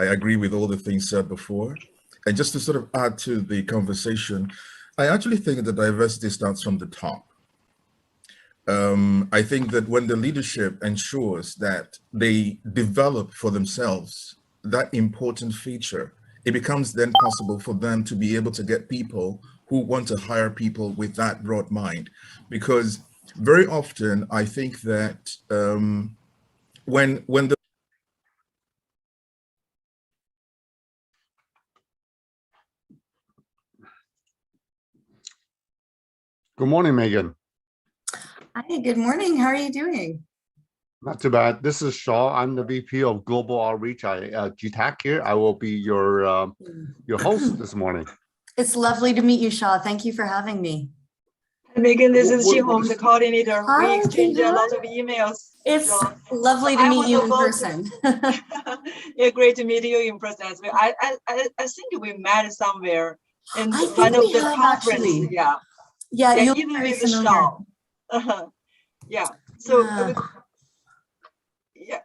agree with all the things said before. And just to sort of add to the conversation, I actually think that diversity starts from the top. I think that when the leadership ensures that they develop for themselves that important feature, it becomes then possible for them to be able to get people who want to hire people with that broad mind. Because very often, I think that when the Good morning, Megan. Hi, good morning. How are you doing? Not too bad. This is Shaw. I'm the VP of Global Outreach at G-TAC here. I will be your host this morning. It's lovely to meet you, Shaw. Thank you for having me. Megan, this is Xinhong, the coordinator. Hi, we exchanged a lot of emails. It's lovely to meet you in person. Yeah, great to meet you in person as well. I think we met somewhere in one of the conferences. Yeah, even with Shaw. Yeah. So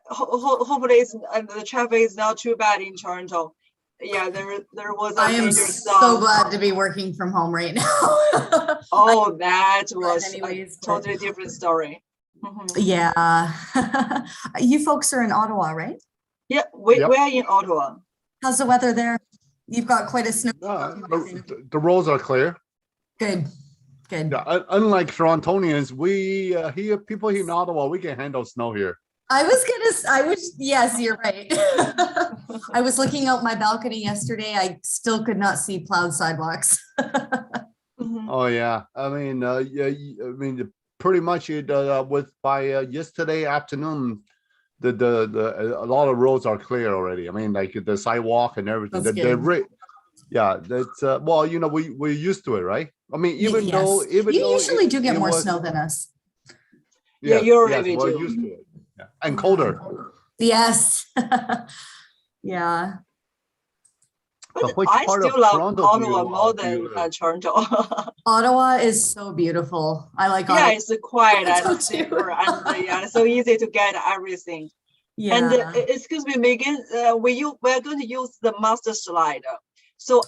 hopefully the traffic is not too bad in Toronto. Yeah, there was a major stop. I am so glad to be working from home right now. Oh, that was a totally different story. Yeah. You folks are in Ottawa, right? Yeah, we are in Ottawa. How's the weather there? You've got quite a snow. The roads are clear. Good. Good. Yeah, unlike Torontonians, we here people here in Ottawa, we can handle snow here. Yes, you're right. I was looking out my balcony yesterday. I still could not see plowed sidewalks. Oh yeah, I mean, pretty much by yesterday afternoon, a lot of roads are clear already. I mean, like the sidewalk and everything. That's well, you know, we're used to it, right? I mean, even though you usually do get more snow than us. Yeah, you're already used to it. Yeah. And colder. Yes. Yeah. But I still love Ottawa more than Toronto. Ottawa is so beautiful. I like Ottawa. Yeah, it's quiet and safer, and so easy to get everything. Yeah. And excuse me, Megan, we're going to use the master slide. So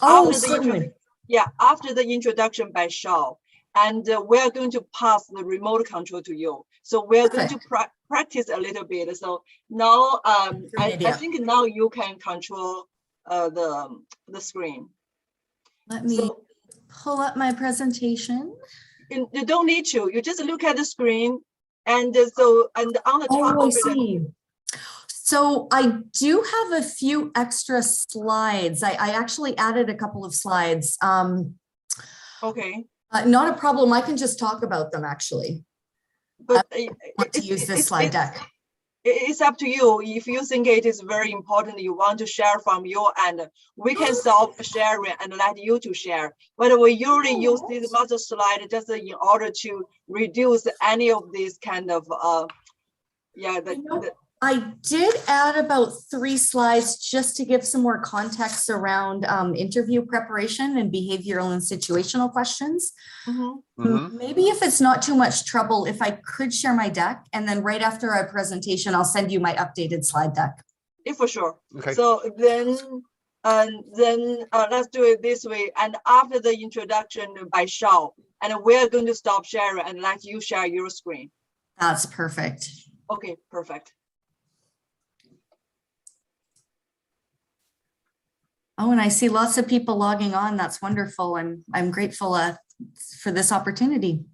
after the introduction by Shaw, and we're going to pass the remote control to you. So we're going to practice a little bit. So now I think now you can control the screen. Let me pull up my presentation. You don't need to. You just look at the screen, and on the top of it. So I do have a few extra slides. I actually added a couple of slides. Okay. Not a problem. I can just talk about them actually. But I want to use this slide deck. It's up to you. If you think it is very important, you want to share from your end, we can stop sharing and let you to share. But we usually use this master slide just in order to reduce any of these kind of I did add about 3 slides just to give some more context around interview preparation and behavioral and situational questions. Maybe if it's not too much trouble, if I could share my deck, and then right after our presentation, I'll send you my updated slide deck. Yeah, for sure. Okay. So then let's do it this way. And after the introduction by Shaw, and we're going to stop sharing and let you share your screen. That's perfect. Okay, perfect. Oh, and I see lots of people logging on. That's wonderful. I'm grateful for this opportunity.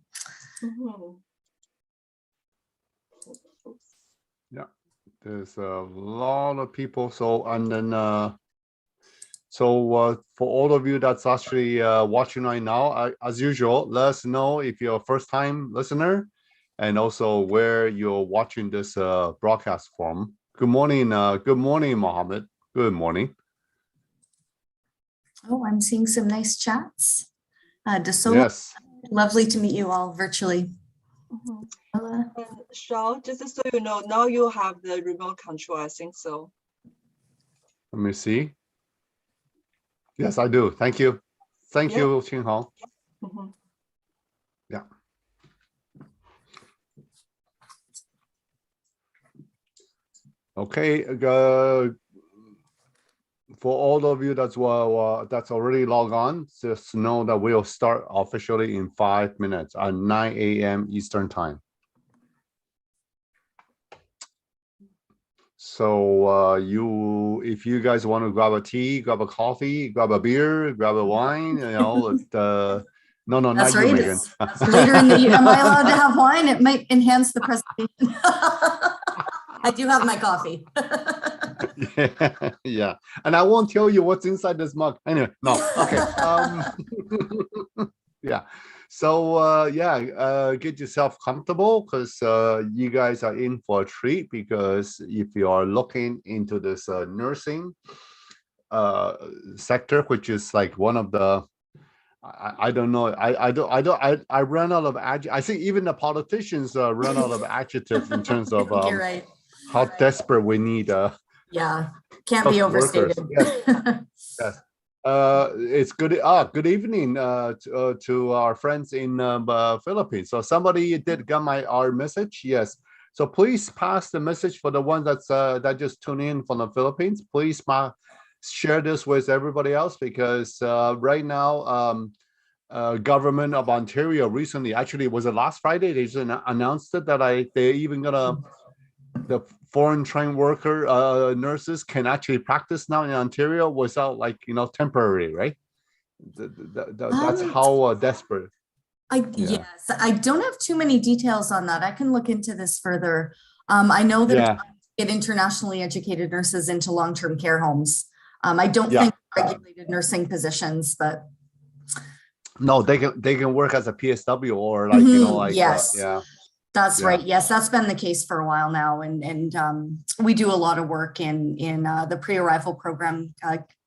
Yeah, there's a lot of people. So and then for all of you that's actually watching right now, as usual, let us know if you're a first-time listener, and also where you're watching this broadcast from. Good morning, Mohammed. Good morning. Oh, I'm seeing some nice chats. Yes. Lovely to meet you all virtually. Shaw, just so you know, now you have the remote control, I think so. Let me see. Yes, I do. Thank you. Thank you, Xinhong. Yeah. Okay. for all of you that's already logged on, just know that we'll start officially in 5 minutes at 9 a.m. Eastern time. So if you guys want to grab a tea, grab a coffee, grab a beer, grab a wine, no, That's not you, right. Megan. It's later in the year. Am I allowed to have wine? It might enhance the presentation. I do have my coffee. Yeah, and I won't tell you what's inside this mug. Anyway, no, okay. Yeah. So get yourself comfortable, because you guys are in for a treat, because if you are looking into this nursing sector, which is like one of the I don't know. I run out of I think even the politicians run out of adjectives in terms of You're right. how desperate we need yeah, can't be overstated. Yes. Yes. It's good. Good evening to our friends in Philippines. So somebody did get our message. Yes. So please pass the message for the ones that just tune in from the Philippines. Please share this with everybody else, because right now, government of Ontario recently, actually was it last Friday, they just announced it that they're even gonna the foreign trained worker nurses can actually practice now in Ontario without temporary, right? That's how desperate. Yes, I don't have too many details on that. I can look into this further. I know that get internationally educated nurses into long-term care homes. I don't think regulated nursing positions, but no, they can work as a PSW or yes. That's right. Yes, that's been the case for a while now, and we do a lot of work in the pre-arrival program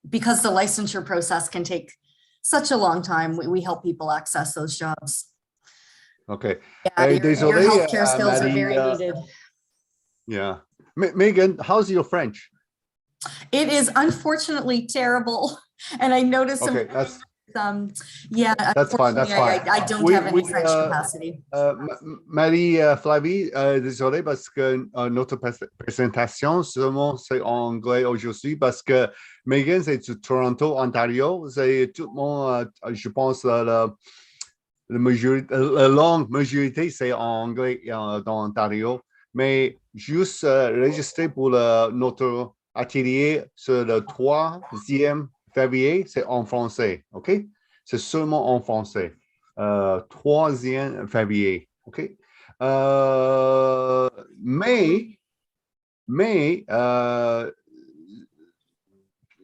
because the licensure process can take such a long time. We help people access those jobs. Okay. Yeah, your healthcare skills are very needed. Yeah, Megan, how's your French? It is unfortunately terrible, and I noticed some. Okay, that's fine. That's fine. I don't have any French capacity. Marie Flavie, désolé parce que notre présentation seulement c'est en anglais aujourd'hui, parce que Megan c'est de Toronto, Ontario. C'est tout le monde, je pense la longue majorité c'est en anglais dans Ontario, mais juste registré pour notre atelier sur le 3e février, c'est en français, ok? C'est seulement en français. 3e février, ok? Mais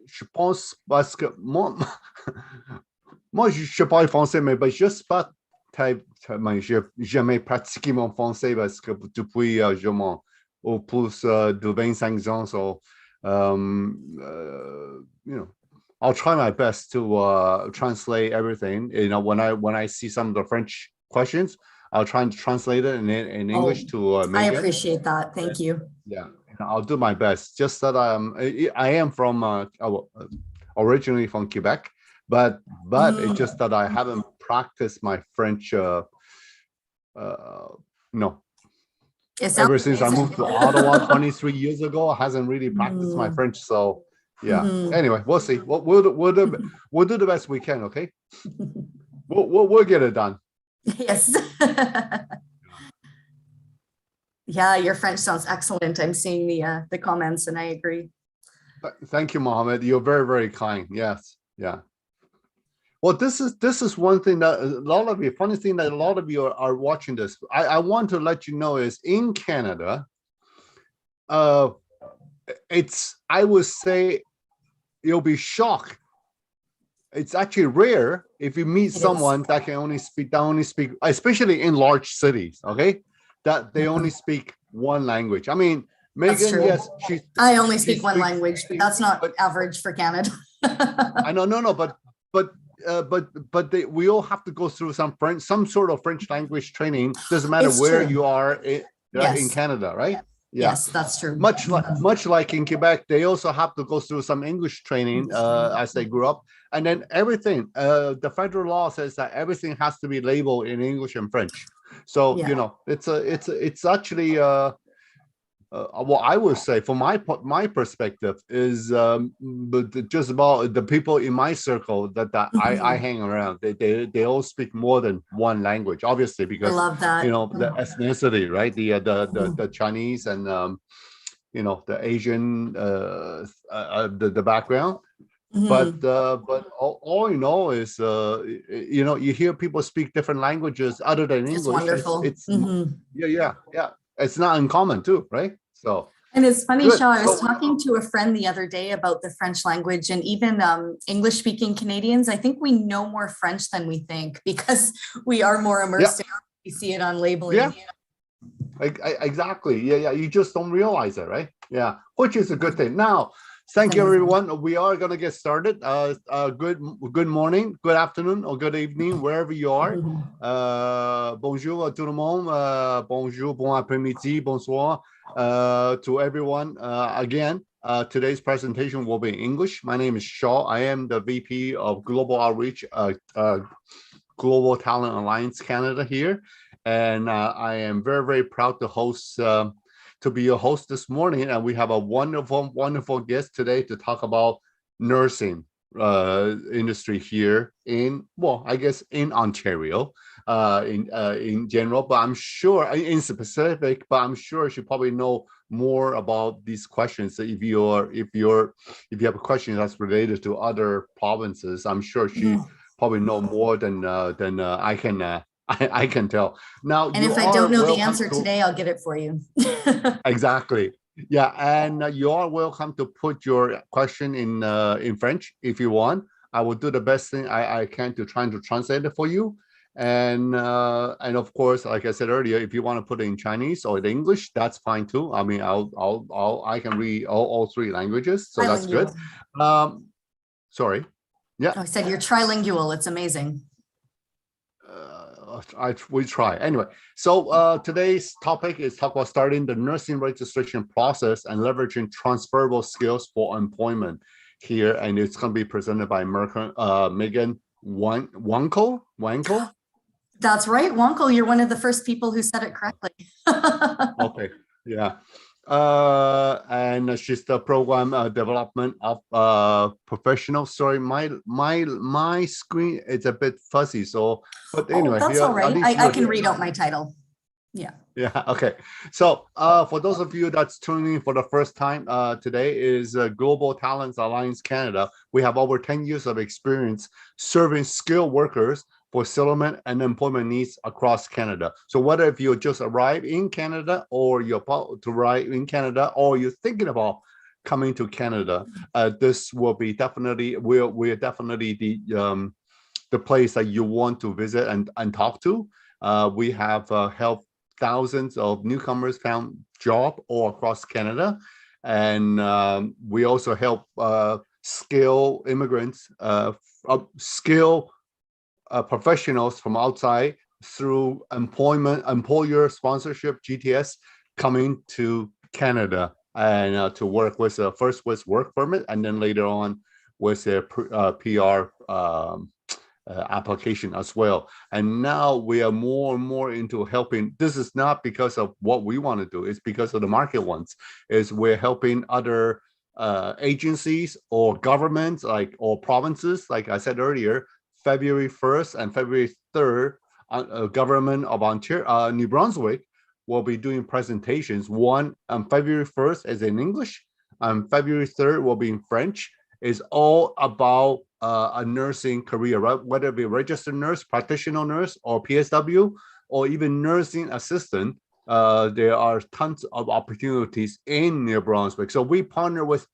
je pense, parce que moi je parle français, mais je sais pas, j'ai jamais pratiqué mon français parce que depuis au plus de 25 ans, so I'll try my best to translate everything. When I see some of the French questions, I'll try and translate it in English to Megan. I appreciate that. Thank you. Yeah, I'll do my best. Just that I am from originally from Quebec, but it's just that I haven't practiced my French. Ever since I moved to Ottawa 23 years ago, I hasn't really practiced my French. So yeah. Anyway, we'll see. We'll do the best we can. Okay. We'll get it done. Yes. Yeah, your French sounds excellent. I'm seeing the comments, and I agree. Thank you, Mohammed. You're very, very kind. Yes. Yeah. Well, this is one thing that a lot of you, funny thing that a lot of you are watching this. I want to let you know is in Canada, I would say you'll be shocked. It's actually rare if you meet someone that can only speak, especially in large cities, okay, that they only speak one language. I mean, Megan, yes, I only speak one language, but that's not average for Canada. I know, no, but we all have to go through some sort of French language training. Doesn't matter where you are in Canada, right? Yeah. Yes, that's true. Much like in Quebec, they also have to go through some English training as they grew up, and then everything. The federal law says that everything has to be labeled in English and French. So it's actually what I would say from my perspective is but just about the people in my circle that I hang around. They all speak more than one language, obviously, because I love that. the ethnicity, right? The Chinese and the Asian the background. But all you know is you hear people speak different languages other than English. It's wonderful. It's yeah. It's not uncommon too, right? So. And it's funny, Shaw, I was talking to a friend the other day about the French language, and even English-speaking Canadians, I think we know more French than we think because we are more immersed in it. We see it on labeling. Yeah. Exactly. Yeah. You just don't realize it, right? Yeah, which is a good thing. Now, thank you, everyone. We are going to get started. Good morning, good afternoon, or good evening, wherever you are. Bonjour à tout le monde. Bonjour, bon après-midi, bonsoir to everyone. Again, today's presentation will be in English. My name is Shaw. I am the VP of Global Outreach, Global Talent Alliance Canada here. And I am very, very proud to be your host this morning. And we have a wonderful, wonderful guest today to talk about nursing industry here in Ontario in general, but I'm sure in specific, but I'm sure she probably know more about these questions. If you have a question that's related to other provinces, I'm sure she probably know more than I can tell. Now, and if I don't know the answer today, I'll get it for you. Exactly. Yeah, and you are welcome to put your question in French if you want. I will do the best thing I can to try to translate it for you. And of course, like I said earlier, if you want to put it in Chinese or in English, that's fine too. I mean, I can read all three languages, so that's good. Sorry. Yeah. I said you're trilingual. It's amazing. We try anyway. So today's topic is talk about starting the nursing registration process and leveraging transferable skills for employment here, and it's going to be presented by Megan Wankel. That's right, Wankel. You're one of the first people who said it correctly. Okay, yeah. And she's the program development of professionals. Sorry, my screen is a bit fuzzy. So, but anyway, that's all right. I can read out my title. Yeah. Yeah. Okay. So, for those of you that's tuning in for the first time, today is Global Talents Alliance Canada. We have over 10 years of experience serving skilled workers for settlement and employment needs across Canada. So whether if you just arrived in Canada or you're about to arrive in Canada or you're thinking about coming to Canada, this will be definitely we're definitely the place that you want to visit and talk to. We have helped thousands of newcomers found job all across Canada, and we also help skilled immigrants, professionals from outside through employer sponsorship, GTS, coming to Canada and to work with first with work permit and then later on with their PR application as well. And now we are more and more into helping. This is not because of what we want to do, it's because of the market wants. Is we're helping other agencies or governments or provinces, like I said earlier. February 1st and February 3rd, government of Ontario, New Brunswick will be doing presentations. One on February 1st is in English, and February 3rd will be in French. It's all about a nursing career, right? Whether it be registered nurse, practitioner nurse, or PSW, or even nursing assistant. There are tons of opportunities in New Brunswick. So we partner with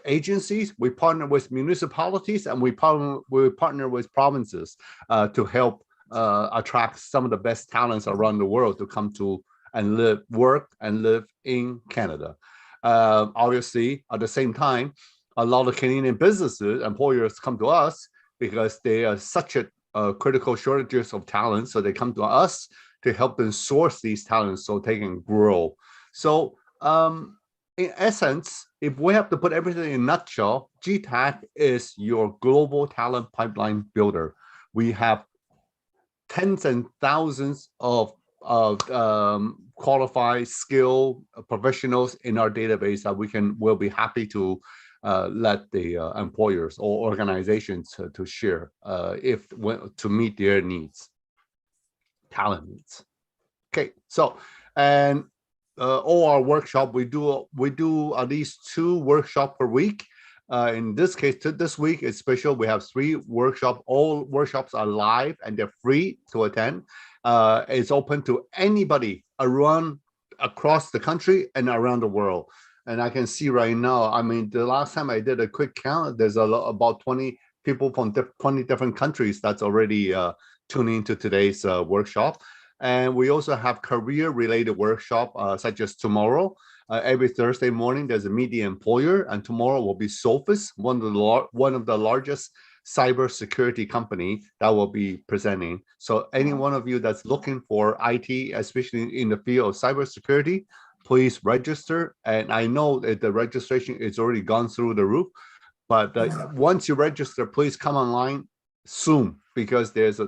agencies, we partner with municipalities, and we partner with provinces to help attract some of the best talents around the world to come to and work and live in Canada. Obviously, at the same time, a lot of Canadian businesses, employers come to us because they are such a critical shortages of talent. So they come to us to help them source these talents so they can grow. So in essence, if we have to put everything in a nutshell, G-TAC is your global talent pipeline builder. We have tens and thousands of qualified, skilled professionals in our database that we'll be happy to let the employers or organizations to share to meet their needs, talent needs. Okay, so and all our workshop we do at least 2 workshops per week. In this case, this week is special. We have 3 workshops. All workshops are live and they're free to attend. It's open to anybody across the country and around the world. And I can see right now, I mean, the last time I did a quick count, there's about 20 people from 20 different countries that's already tuning into today's workshop. And we also have career-related workshop, such as tomorrow. Every Thursday morning, there's a Meet the Employer, and tomorrow will be Sophos, one of the largest cybersecurity company that will be presenting. So any one of you that's looking for IT, especially in the field of cybersecurity, please register. And I know that the registration is already gone through the roof, but once you register, please come online soon, because there is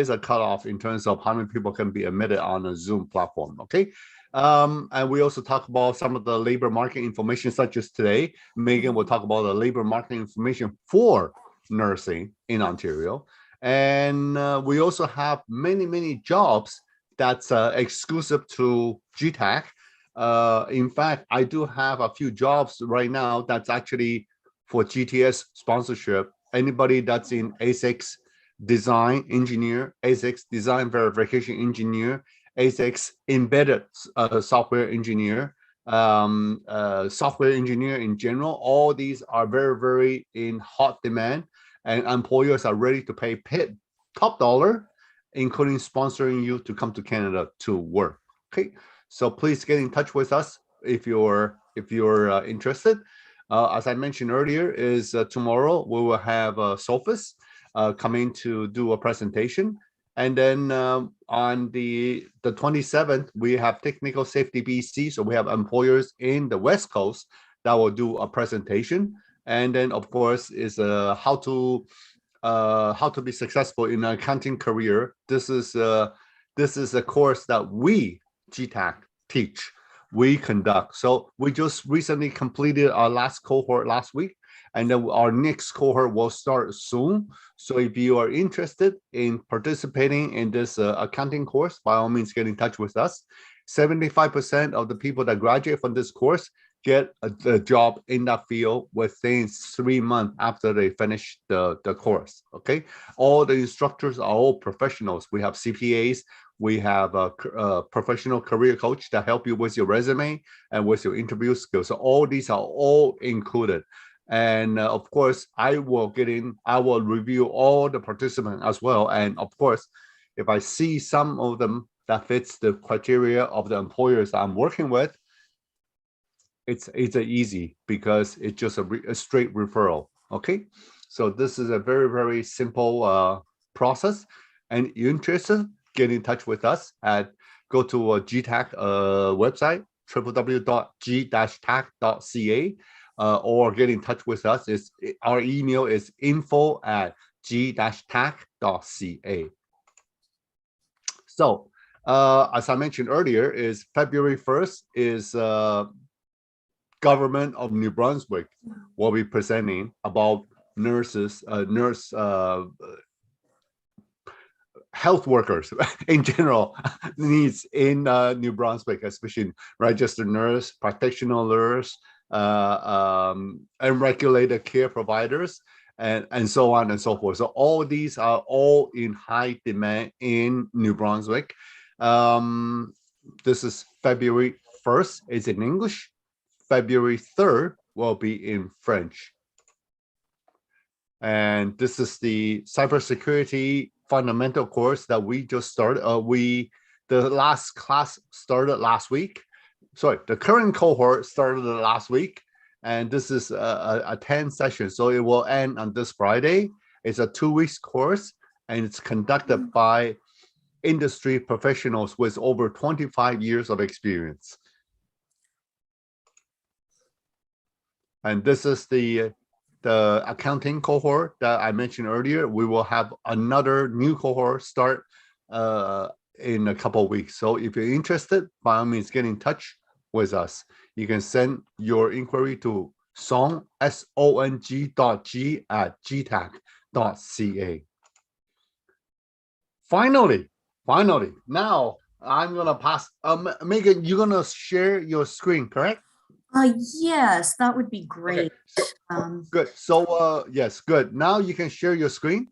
a cutoff in terms of how many people can be admitted on a Zoom platform. Okay. And we also talk about some of the labor market information, such as today. Megan will talk about the labor market information for nursing in Ontario. And we also have many jobs that's exclusive to GTAC. In fact, I do have a few jobs right now that's actually for GTS sponsorship. Anybody that's in ASICS design engineer, ASICS design verification engineer, ASICS embedded software engineer, software engineer in general, all these are very in hot demand, and employers are ready to pay top dollar, including sponsoring you to come to Canada to work. Okay, so please get in touch with us if you're interested. As I mentioned earlier, is tomorrow we will have Sophos coming to do a presentation. And then on the 27th, we have Technical Safety BC. So we have employers in the West Coast that will do a presentation. And then, of course, is how to be successful in an accounting career. This is a course that we, GTAC, teach, we conduct. So we just recently completed our last cohort last week. And then our next cohort will start soon. So if you are interested in participating in this accounting course, by all means, get in touch with us. 75% of the people that graduate from this course get a job in that field within 3 months after they finish the course. Okay, all the instructors are all professionals. We have CPAs. We have a professional career coach that help you with your resume and with your interview skills. So all these are all included. And of course, I will review all the participants as well. And of course, if I see some of them that fits the criteria of the employers I'm working with, it's easy, because it's just a straight referral. Okay, so this is a very simple process. And you're interested, get in touch with us go to a GTAC website, www.g-tac.ca. Or get in touch with us. Our email is info@g-tac.ca. So as I mentioned earlier, is February 1st is Government of New Brunswick will be presenting about nurse health workers in general needs in New Brunswick, especially registered nurse, practitioner nurse, unregulated care providers, and so on and so forth. So all these are all in high demand in New Brunswick. This is February 1st, it's in English. February 3rd will be in French. And this is the cybersecurity fundamental course that we just started. The last class started last week. Sorry, the current cohort started last week, and this is a 10 session. So it will end on this Friday. It's a 2-week course, and it's conducted by industry professionals with over 25 years of experience. And this is the accounting cohort that I mentioned earlier. We will have another new cohort start in a couple of weeks. So if you're interested, by all means, get in touch with us. You can send your inquiry to song@gtac.ca. Finally, now I'm gonna pass. Megan, you're gonna share your screen, correct? Yes, that would be great. Okay, so, good. So yes, good. Now you can share your screen.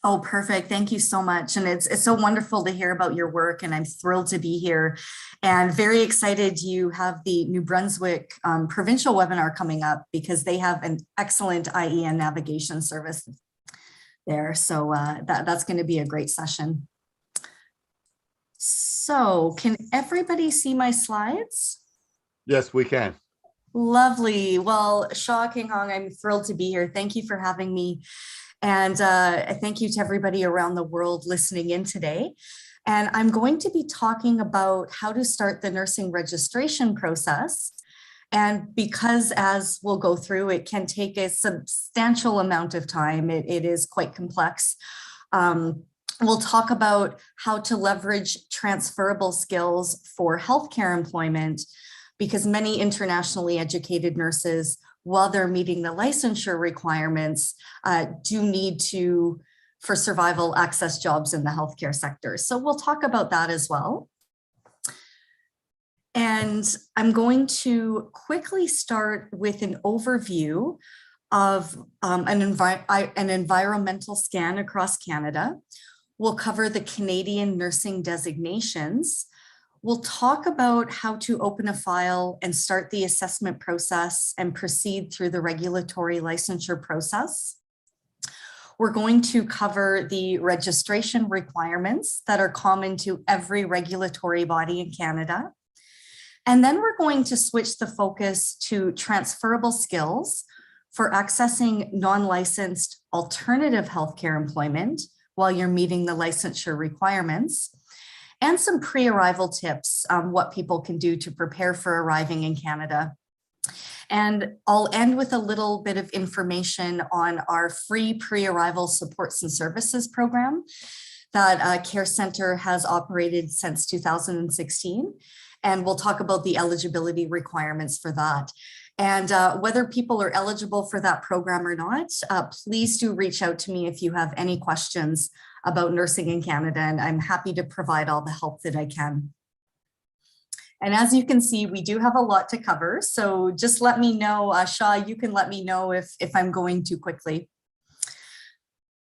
Oh, perfect. Thank you so much. And it's so wonderful to hear about your work, and I'm thrilled to be here and very excited you have the New Brunswick provincial webinar coming up, because they have an excellent IEN navigation service there. So that's going to be a great session. So can everybody see my slides? Yes, we can. Lovely. Well, Shaw King Hong, I'm thrilled to be here. Thank you for having me. And thank you to everybody around the world listening in today. And I'm going to be talking about how to start the nursing registration process. And because, as we'll go through, it can take a substantial amount of time, it is quite complex. We'll talk about how to leverage transferable skills for healthcare employment, because many internationally educated nurses, while they're meeting the licensure requirements, do need to, for survival, access jobs in the healthcare sector. So we'll talk about that as well. And I'm going to quickly start with an overview of an environmental scan across Canada. We'll cover the Canadian nursing designations. We'll talk about how to open a file and start the assessment process and proceed through the regulatory licensure process. We're going to cover the registration requirements that are common to every regulatory body in Canada. And then we're going to switch the focus to transferable skills for accessing non-licensed alternative healthcare employment while you're meeting the licensure requirements, and some pre-arrival tips on what people can do to prepare for arriving in Canada. And I'll end with a little bit of information on our free pre-arrival supports and services program that Care Center has operated since 2016. And we'll talk about the eligibility requirements for that. And whether people are eligible for that program or not, please do reach out to me if you have any questions about nursing in Canada, and I'm happy to provide all the help that I can. And as you can see, we do have a lot to cover, so just let me know, Shaw, you can let me know if I'm going too quickly.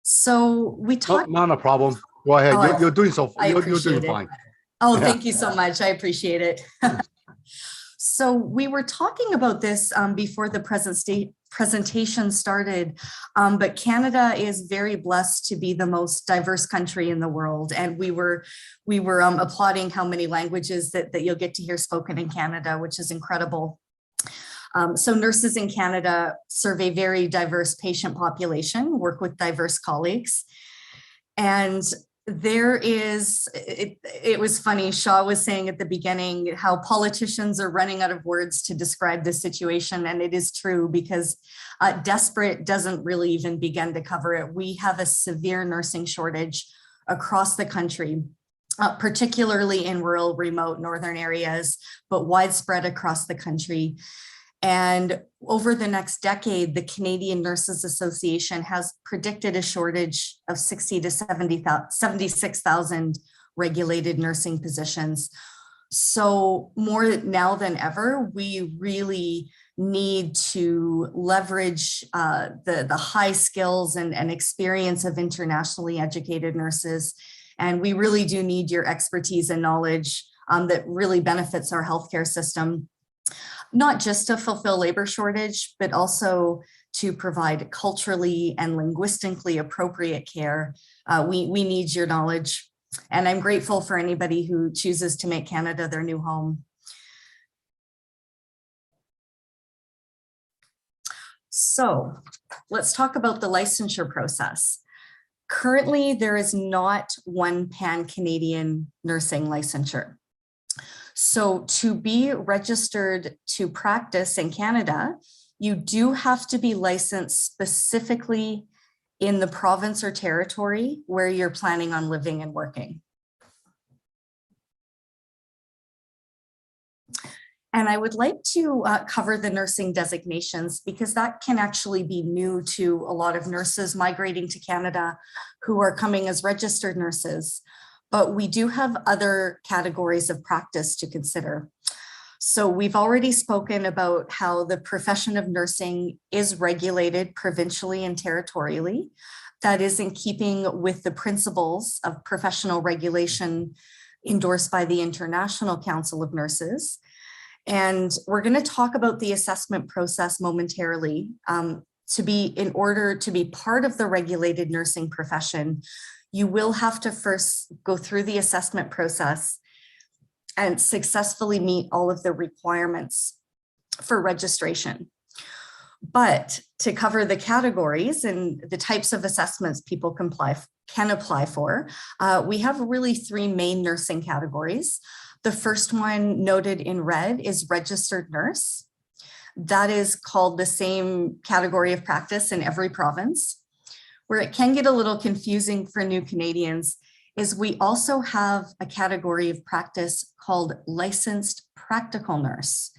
So we talked— Not a problem. Go ahead. Oh, you're doing so. You're doing it. fine. Oh, thank you so much. I appreciate it. So we were talking about this before the presentation started, but Canada is very blessed to be the most diverse country in the world. And we were applauding how many languages that you'll get to hear spoken in Canada, which is incredible. So nurses in Canada serve a very diverse patient population, work with diverse colleagues. And there is, it was funny, Shaw was saying at the beginning how politicians are running out of words to describe this situation. And it is true, because desperate doesn't really even begin to cover it. We have a severe nursing shortage across the country, particularly in rural, remote northern areas, but widespread across the country. And over the next decade, the Canadian Nurses Association has predicted a shortage of 60 to 76,000 regulated nursing positions. So more now than ever, we really need to leverage the high skills and experience of internationally educated nurses. And we really do need your expertise and knowledge that really benefits our healthcare system, not just to fulfill labor shortage, but also to provide culturally and linguistically appropriate care. We need your knowledge. And I'm grateful for anybody who chooses to make Canada their new home. So let's talk about the licensure process. Currently, there is not one pan-Canadian nursing licensure. So to be registered to practice in Canada, you do have to be licensed specifically in the province or territory where you're planning on living and working. And I would like to cover the nursing designations because that can actually be new to a lot of nurses migrating to Canada who are coming as registered nurses. But we do have other categories of practice to consider. So we've already spoken about how the profession of nursing is regulated provincially and territorially. That is in keeping with the principles of professional regulation endorsed by the International Council of Nurses. And we're going to talk about the assessment process momentarily. In order to be part of the regulated nursing profession, you will have to first go through the assessment process and successfully meet all of the requirements for registration. But to cover the categories and the types of assessments people can apply for, we have really three main nursing categories. The first one noted in red is registered nurse. That is called the same category of practice in every province. Where it can get a little confusing for new Canadians is we also have a category of practice called licensed practical nurse.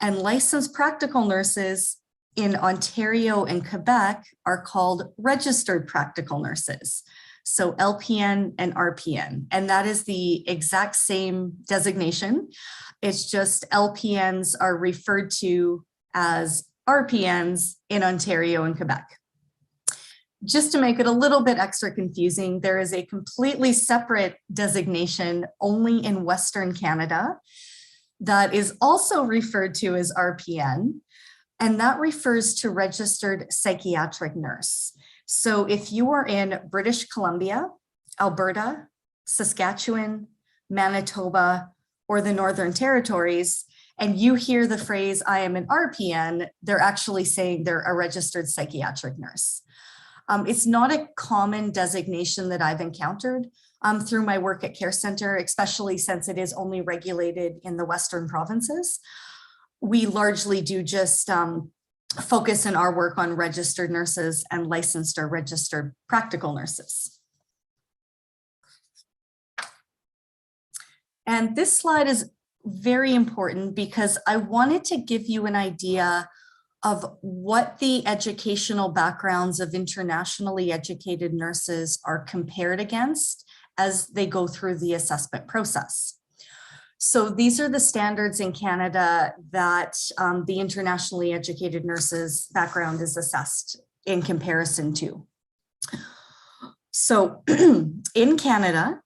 And licensed practical nurses in Ontario and Quebec are called registered practical nurses. So LPN and RPN, and that is the exact same designation. It's just LPNs are referred to as RPNs in Ontario and Quebec. Just to make it a little bit extra confusing, there is a completely separate designation only in Western Canada that is also referred to as RPN, and that refers to registered psychiatric nurse. So if you are in British Columbia, Alberta, Saskatchewan, Manitoba, or the Northern Territories, and you hear the phrase, I am an RPN, they're actually saying they're a registered psychiatric nurse. It's not a common designation that I've encountered through my work at Care Center, especially since it is only regulated in the Western provinces. We largely do just focus in our work on registered nurses and licensed or registered practical nurses. And this slide is very important because I wanted to give you an idea of what the educational backgrounds of internationally educated nurses are compared against as they go through the assessment process. So these are the standards in Canada that the internationally educated nurses background is assessed in comparison to. So in Canada,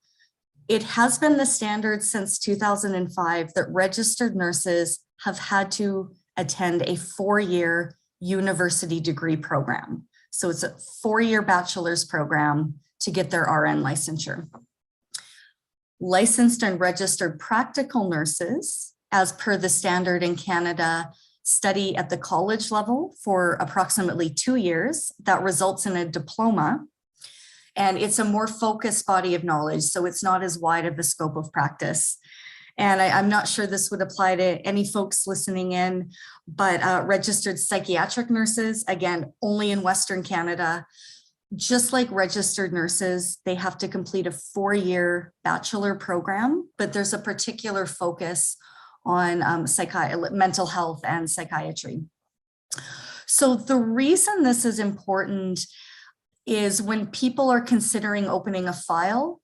it has been the standard since 2005 that registered nurses have had to attend a 4-year university degree program. So it's a 4-year bachelor's program to get their RN licensure. Licensed and registered practical nurses, as per the standard in Canada, study at the college level for approximately 2 years. That results in a diploma. And it's a more focused body of knowledge, so it's not as wide of a scope of practice. And I'm not sure this would apply to any folks listening in, but registered psychiatric nurses, again, only in Western Canada, just like registered nurses, they have to complete a 4-year bachelor program, but there's a particular focus on mental health and psychiatry. So the reason this is important is when people are considering opening a file,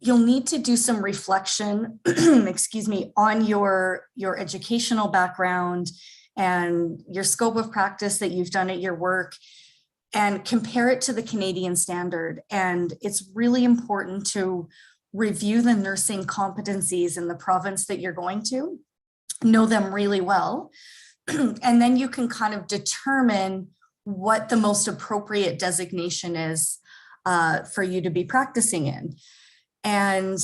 you'll need to do some reflection, excuse me, on your educational background and your scope of practice that you've done at your work and compare it to the Canadian standard. And it's really important to review the nursing competencies in the province that you're going to, know them really well, and then you can kind of determine what the most appropriate designation is for you to be practicing in. And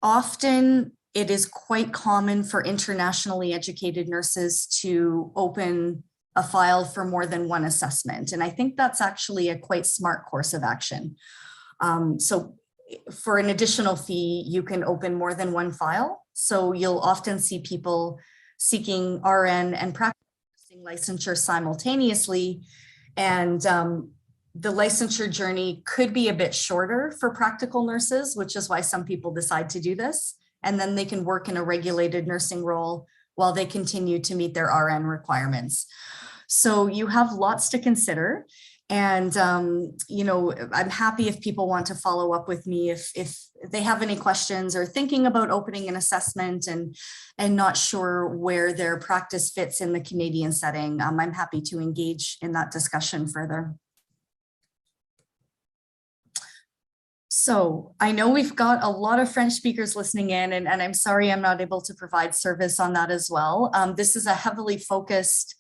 often it is quite common for internationally educated nurses to open a file for more than one assessment. And I think that's actually a quite smart course of action. So for an additional fee, you can open more than one file. So you'll often see people seeking RN and practicing licensure simultaneously. And the licensure journey could be a bit shorter for practical nurses, which is why some people decide to do this. and then they can work in a regulated nursing role while they continue to meet their RN requirements. So you have lots to consider. And, you know, I'm happy if people want to follow up with me if they have any questions or thinking about opening an assessment and not sure where their practice fits in the Canadian setting. I'm happy to engage in that discussion further. So I know we've got a lot of French speakers listening in, and I'm sorry I'm not able to provide service on that as well. This is a heavily focused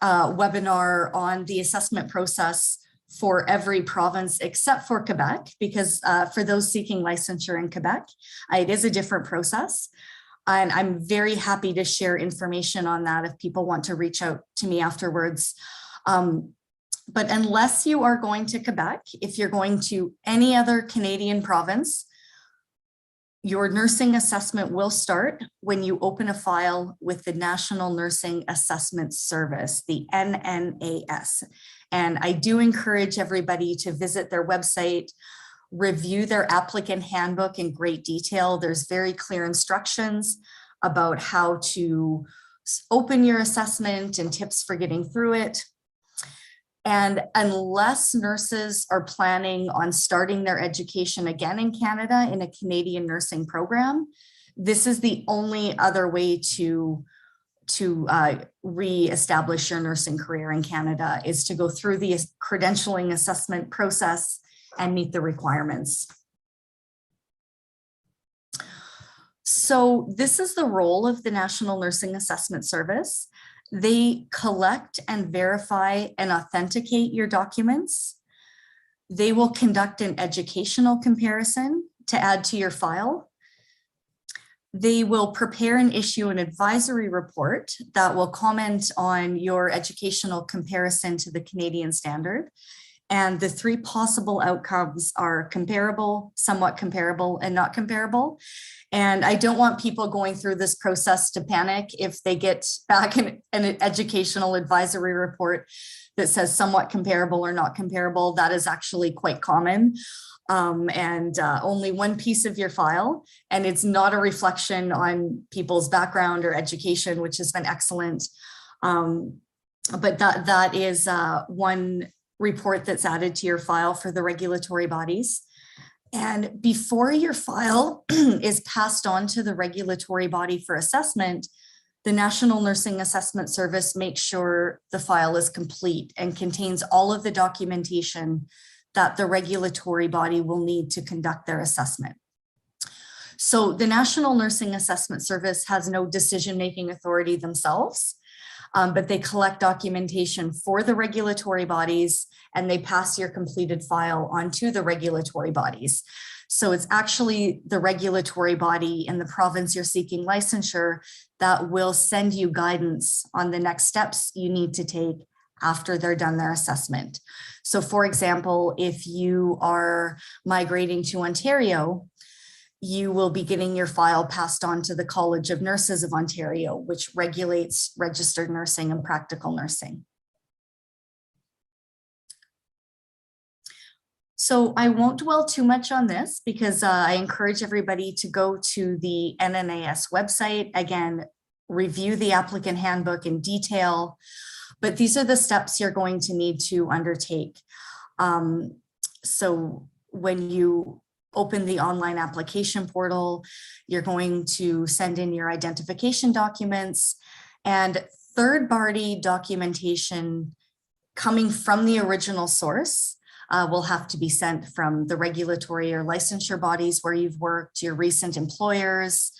webinar on the assessment process for every province except for Quebec, because for those seeking licensure in Quebec, it is a different process. And I'm very happy to share information on that if people want to reach out to me afterwards. But unless you are going to Quebec, if you're going to any other Canadian province, your nursing assessment will start when you open a file with the National Nursing Assessment Service, the NNAS. And I do encourage everybody to visit their website, review their applicant handbook in great detail. There's very clear instructions about how to open your assessment and tips for getting through it. And unless nurses are planning on starting their education again in Canada in a Canadian nursing program, this is the only other way to re-establish your nursing career in Canada, is to go through the credentialing assessment process and meet the requirements. So this is the role of the National Nursing Assessment Service. They collect and verify and authenticate your documents. They will conduct an educational comparison to add to your file. They will prepare and issue an advisory report that will comment on your educational comparison to the Canadian standard. And the three possible outcomes are comparable, somewhat comparable, and not comparable. And I don't want people going through this process to panic if they get back an educational advisory report that says somewhat comparable or not comparable. That is actually quite common. Only one piece of your file, and it's not a reflection on people's background or education, which has been excellent. But that is one report that's added to your file for the regulatory bodies. And before your file is passed on to the regulatory body for assessment, the National Nursing Assessment Service makes sure the file is complete and contains all of the documentation that the regulatory body will need to conduct their assessment. So the National Nursing Assessment Service has no decision-making authority themselves, but they collect documentation for the regulatory bodies and they pass your completed file on to the regulatory bodies. So it's actually the regulatory body in the province you're seeking licensure that will send you guidance on the next steps you need to take after they're done their assessment. So for example, if you are migrating to Ontario, you will be getting your file passed on to the College of Nurses of Ontario, which regulates registered nursing and practical nursing. So I won't dwell too much on this because I encourage everybody to go to the NNAS website. Again, review the applicant handbook in detail, but these are the steps you're going to need to undertake. So when you open the online application portal, you're going to send in your identification documents, and third-party documentation coming from the original source will have to be sent from the regulatory or licensure bodies where you've worked, your recent employers,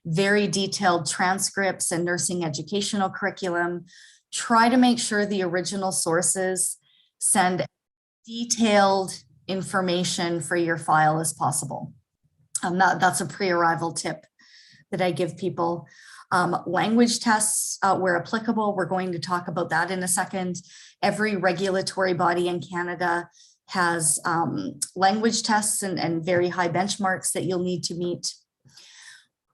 very detailed transcripts and nursing educational curriculum. Try to make sure the original sources send detailed information for your file as possible. That's a pre-arrival tip that I give people. Language tests where applicable, we're going to talk about that in a second. Every regulatory body in Canada has language tests and very high benchmarks that you'll need to meet.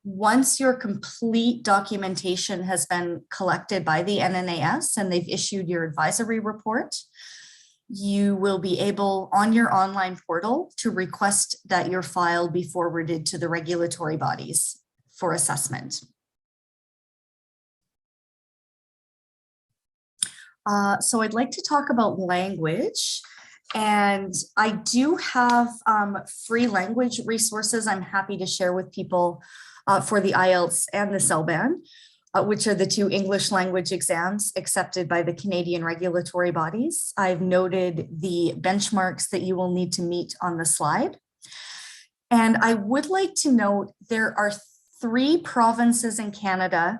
Once your complete documentation has been collected by the NNAS and they've issued your advisory report, you will be able on your online portal to request that your file be forwarded to the regulatory bodies for assessment. So I'd like to talk about language, and I do have free language resources I'm happy to share with people for the IELTS and the CELBAN, which are the two English language exams accepted by the Canadian regulatory bodies. I've noted the benchmarks that you will need to meet on the slide. And I would like to note there are 3 provinces in Canada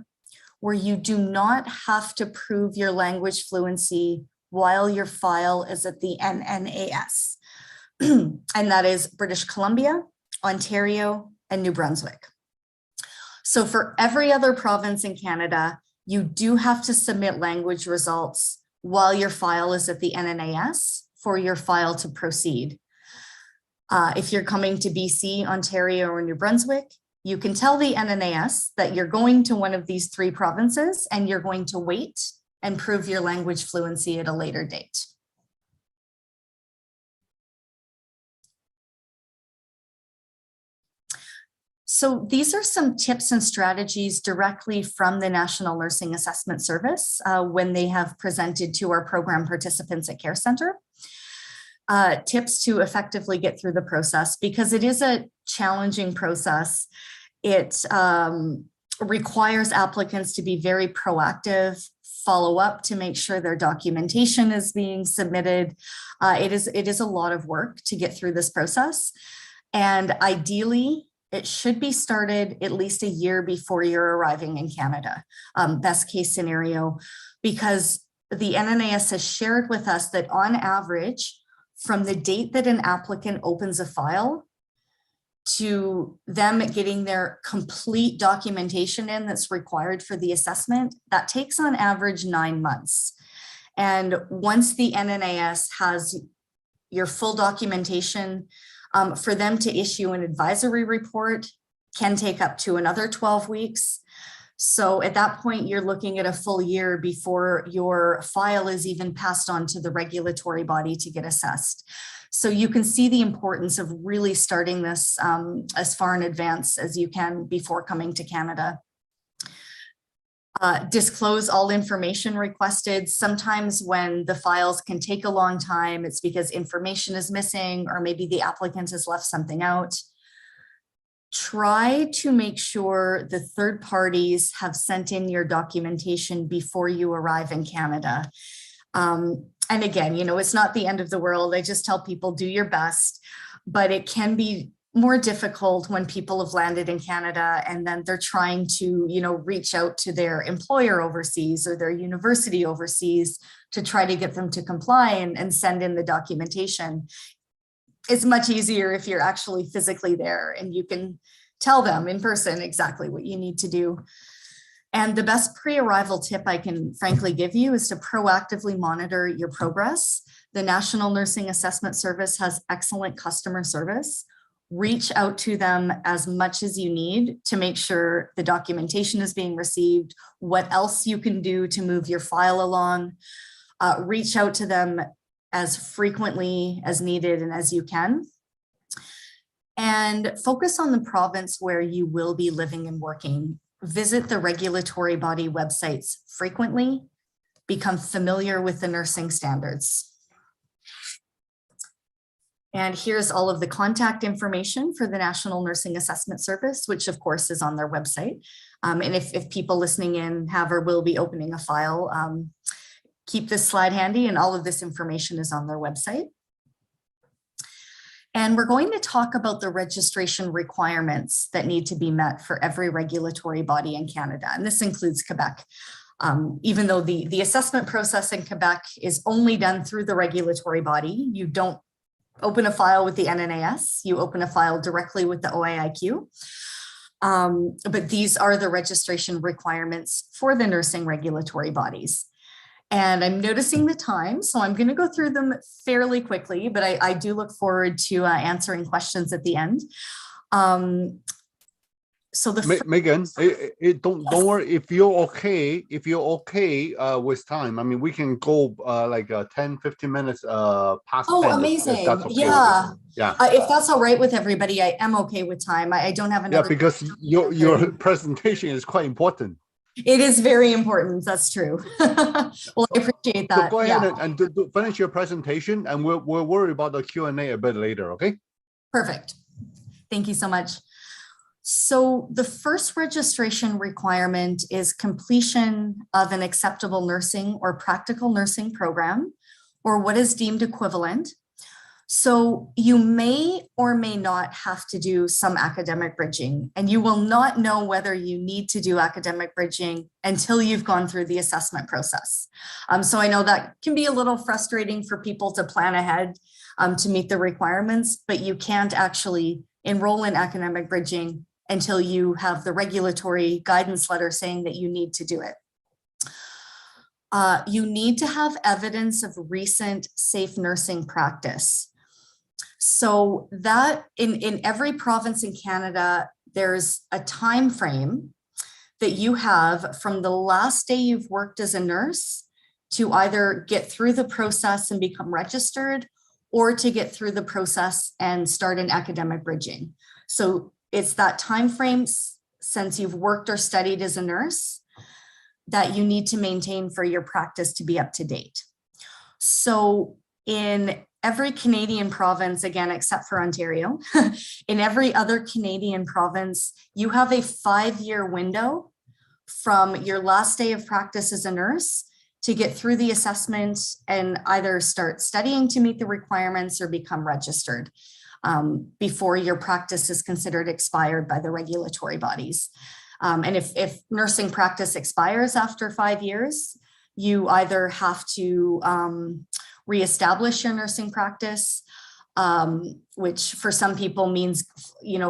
where you do not have to prove your language fluency while your file is at the NNAS. And that is British Columbia, Ontario, and New Brunswick. So for every other province in Canada, you do have to submit language results while your file is at the NNAS for your file to proceed. If you're coming to BC, Ontario, or New Brunswick, you can tell the NNAS that you're going to one of these 3 provinces and you're going to wait and prove your language fluency at a later date. So these are some tips and strategies directly from the National Nursing Assessment Service when they have presented to our program participants at Care Center. Tips to effectively get through the process, because it is a challenging process. It requires applicants to be very proactive, follow up to make sure their documentation is being submitted. It is a lot of work to get through this process. And ideally, it should be started at least a year before you're arriving in Canada, best case scenario, because the NNAS has shared with us that on average, from the date that an applicant opens a file to them getting their complete documentation in that's required for the assessment, that takes on average 9 months. And once the NNAS has your full documentation, for them to issue an advisory report can take up to another 12 weeks. So at that point, you're looking at a full year before your file is even passed on to the regulatory body to get assessed. So you can see the importance of really starting this as far in advance as you can before coming to Canada. Disclose all information requested. Sometimes when the files can take a long time, it's because information is missing or maybe the applicant has left something out. Try to make sure the third parties have sent in your documentation before you arrive in Canada. And again, you know, it's not the end of the world. I just tell people do your best, but it can be more difficult when people have landed in Canada and then they're trying to, you know, reach out to their employer overseas or their university overseas to try to get them to comply and send in the documentation. It's much easier if you're actually physically there and you can tell them in person exactly what you need to do. And the best pre-arrival tip I can frankly give you is to proactively monitor your progress. The National Nursing Assessment Service has excellent customer service. Reach out to them as much as you need to make sure the documentation is being received, what else you can do to move your file along. Reach out to them as frequently as needed and as you can. And focus on the province where you will be living and working. Visit the regulatory body websites frequently. Become familiar with the nursing standards. And here's all of the contact information for the National Nursing Assessment Service, which of course is on their website. And if people listening in have or will be opening a file, keep this slide handy and all of this information is on their website. And we're going to talk about the registration requirements that need to be met for every regulatory body in Canada. And this includes Quebec. Even though the assessment process in Quebec is only done through the regulatory body, you don't open a file with the NNAS, you open a file directly with the OAIQ. But these are the registration requirements for the nursing regulatory bodies. And I'm noticing the time, so I'm going to go through them fairly quickly, but I do look forward to answering questions at the end. So the Megan, don't worry if you're okay. If you're okay with time, I mean, we can go like 10-15 minutes past 10. Amazing. If that's okay. Yeah. Yeah. If that's all right with everybody, I am okay with time. I don't have another. Yeah, because your presentation is quite important. It is very important. That's true. Well, I appreciate that. So go ahead and finish your presentation, and we'll worry about the Q&A a bit later. Okay. Perfect. Thank you so much. So the first registration requirement is completion of an acceptable nursing or practical nursing program, or what is deemed equivalent. So you may or may not have to do some academic bridging, and you will not know whether you need to do academic bridging until you've gone through the assessment process. So I know that can be a little frustrating for people to plan ahead to meet the requirements, but you can't actually enroll in academic bridging until you have the regulatory guidance letter saying that you need to do it. You need to have evidence of recent safe nursing practice. So that in every province in Canada, there's a time frame that you have from the last day you've worked as a nurse to either get through the process and become registered, or to get through the process and start an academic bridging. So it's that time frame since you've worked or studied as a nurse that you need to maintain for your practice to be up to date. So in every Canadian province, again, except for Ontario, in every other Canadian province, you have a 5-year window from your last day of practice as a nurse to get through the assessment and either start studying to meet the requirements or become registered before your practice is considered expired by the regulatory bodies. And if nursing practice expires after 5 years, you either have to reestablish your nursing practice, which for some people means,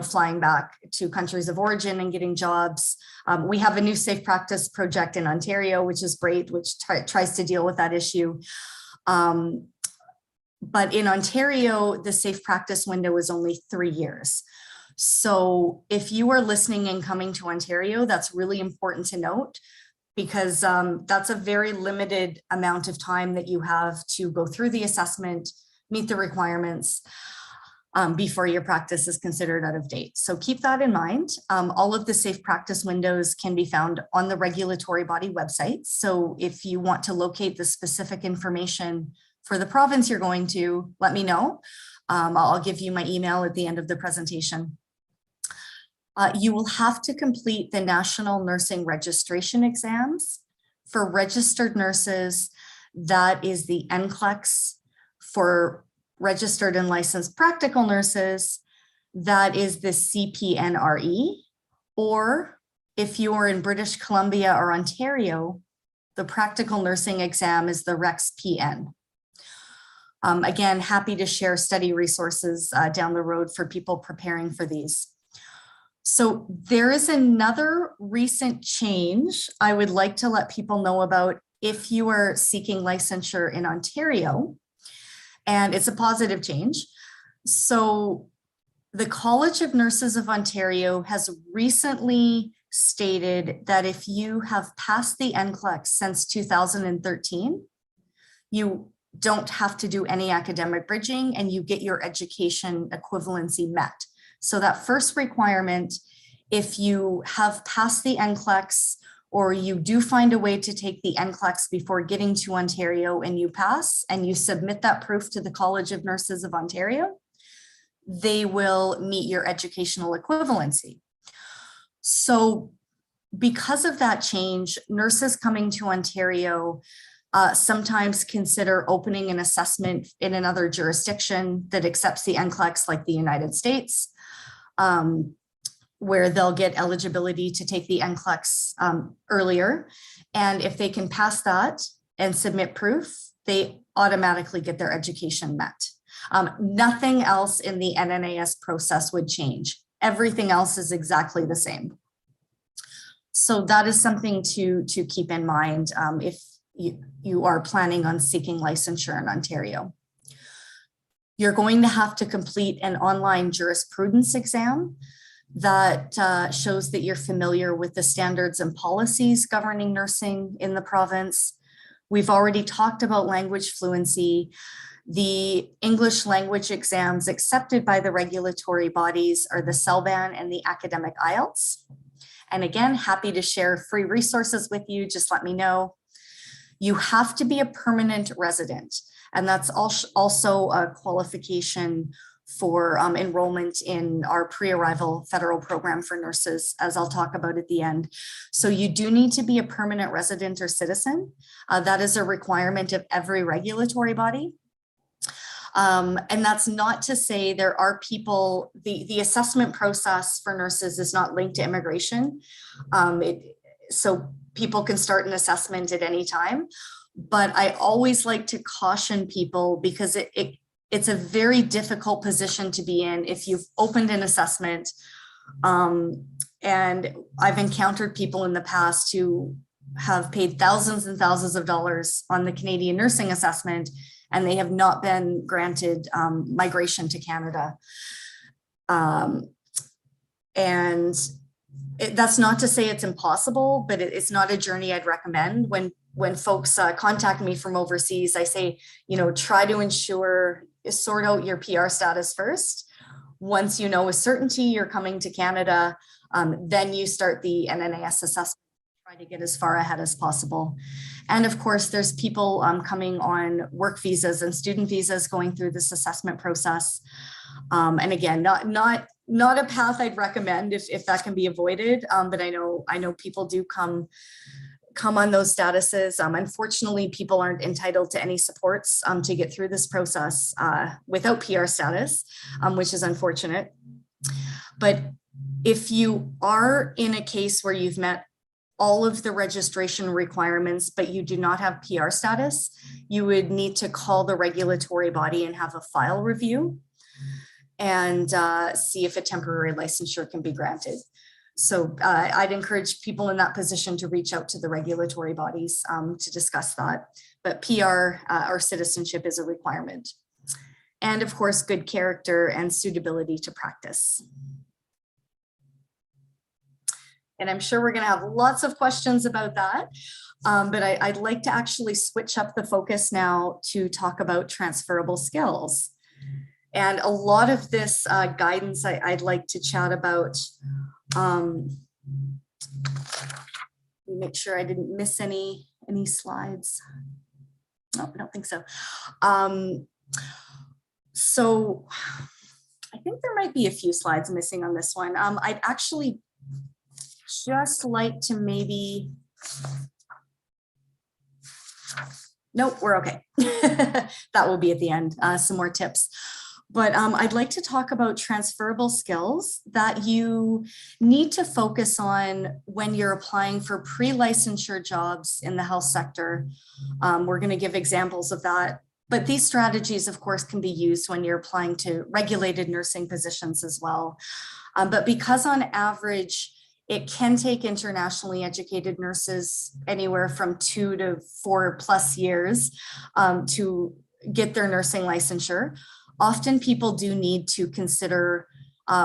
flying back to countries of origin and getting jobs. We have a new safe practice project in Ontario, which is great, which tries to deal with that issue. But in Ontario, the safe practice window is only 3 years. So if you are listening and coming to Ontario, that's really important to note, because that's a very limited amount of time that you have to go through the assessment, meet the requirements before your practice is considered out of date. So keep that in mind. All of the safe practice windows can be found on the regulatory body website. So if you want to locate the specific information for the province you're going to, let me know. I'll give you my email at the end of the presentation. You will have to complete the National Nursing Registration Exams. For registered nurses, that is the NCLEX. For registered and licensed practical nurses, that is the CPNRE. Or if you are in British Columbia or Ontario, the practical nursing exam is the REX-PN. Again, happy to share study resources down the road for people preparing for these. So there is another recent change I would like to let people know about if you are seeking licensure in Ontario, and it's a positive change. So the College of Nurses of Ontario has recently stated that if you have passed the NCLEX since 2013, you don't have to do any academic bridging and you get your education equivalency met. So that first requirement, if you have passed the NCLEX or you do find a way to take the NCLEX before getting to Ontario and you pass and you submit that proof to the College of Nurses of Ontario, they will meet your educational equivalency. So because of that change, nurses coming to Ontario sometimes consider opening an assessment in another jurisdiction that accepts the NCLEX, like the United States, where they'll get eligibility to take the NCLEX earlier. And if they can pass that and submit proof, they automatically get their education met. Nothing else in the NNAS process would change. Everything else is exactly the same. So that is something to keep in mind if you are planning on seeking licensure in Ontario. You're going to have to complete an online jurisprudence exam. That shows that you're familiar with the standards and policies governing nursing in the province. We've already talked about language fluency. The English language exams accepted by the regulatory bodies are the CELBAN and the academic IELTS. And again, happy to share free resources with you, just let me know. You have to be a permanent resident, and that's also a qualification for enrollment in our pre-arrival federal program for nurses, as I'll talk about at the end. So you do need to be a permanent resident or citizen. That is a requirement of every regulatory body. And that's not to say there are people, the assessment process for nurses is not linked to immigration. So people can start an assessment at any time, but I always like to caution people because it's a very difficult position to be in if you've opened an assessment. And I've encountered people in the past who have paid thousands and thousands of dollars on the Canadian nursing assessment, and they have not been granted migration to Canada. That's not to say it's impossible, but it's not a journey I'd recommend. When folks contact me from overseas, I say, try to sort out your PR status first. Once you know with certainty you're coming to Canada, then you start the NNAS assessment, try to get as far ahead as possible. And of course, there's people coming on work visas and student visas going through this assessment process. And again, not a path I'd recommend if that can be avoided, but I know people do come on those statuses. Unfortunately, people aren't entitled to any supports to get through this process without PR status, which is unfortunate. But if you are in a case where you've met all of the registration requirements, but you do not have PR status, you would need to call the regulatory body and have a file review and see if a temporary licensure can be granted. So I'd encourage people in that position to reach out to the regulatory bodies to discuss that. But PR or citizenship is a requirement. And of course, good character and suitability to practice. And I'm sure we're going to have lots of questions about that. But I'd like to actually switch up the focus now to talk about transferable skills. And a lot of this guidance I'd like to chat about. Make sure I didn't miss any slides. No, I don't think so. So I think there might be a few slides missing on this one. I'd actually just like to maybe, nope, we're okay. That will be at the end, some more tips. But I'd like to talk about transferable skills that you need to focus on when you're applying for pre-licensure jobs in the health sector. We're going to give examples of that. But these strategies, of course, can be used when you're applying to regulated nursing positions as well. But because on average, it can take internationally educated nurses anywhere from 2 to 4+ years to get their nursing licensure. Often people do need to consider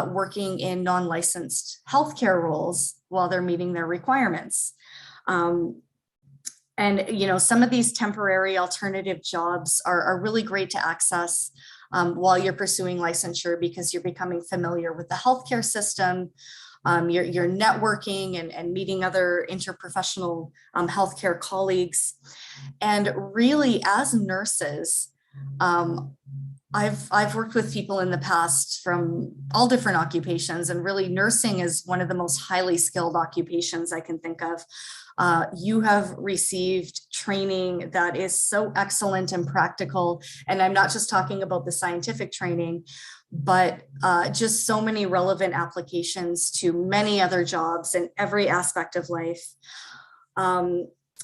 working in non-licensed healthcare roles while they're meeting their requirements. And some of these temporary alternative jobs are really great to access while you're pursuing licensure because you're becoming familiar with the healthcare system. You're networking and meeting other interprofessional healthcare colleagues. And really, as nurses, I've worked with people in the past from all different occupations, and really nursing is one of the most highly skilled occupations I can think of. You have received training that is so excellent and practical. And I'm not just talking about the scientific training, but just so many relevant applications to many other jobs in every aspect of life.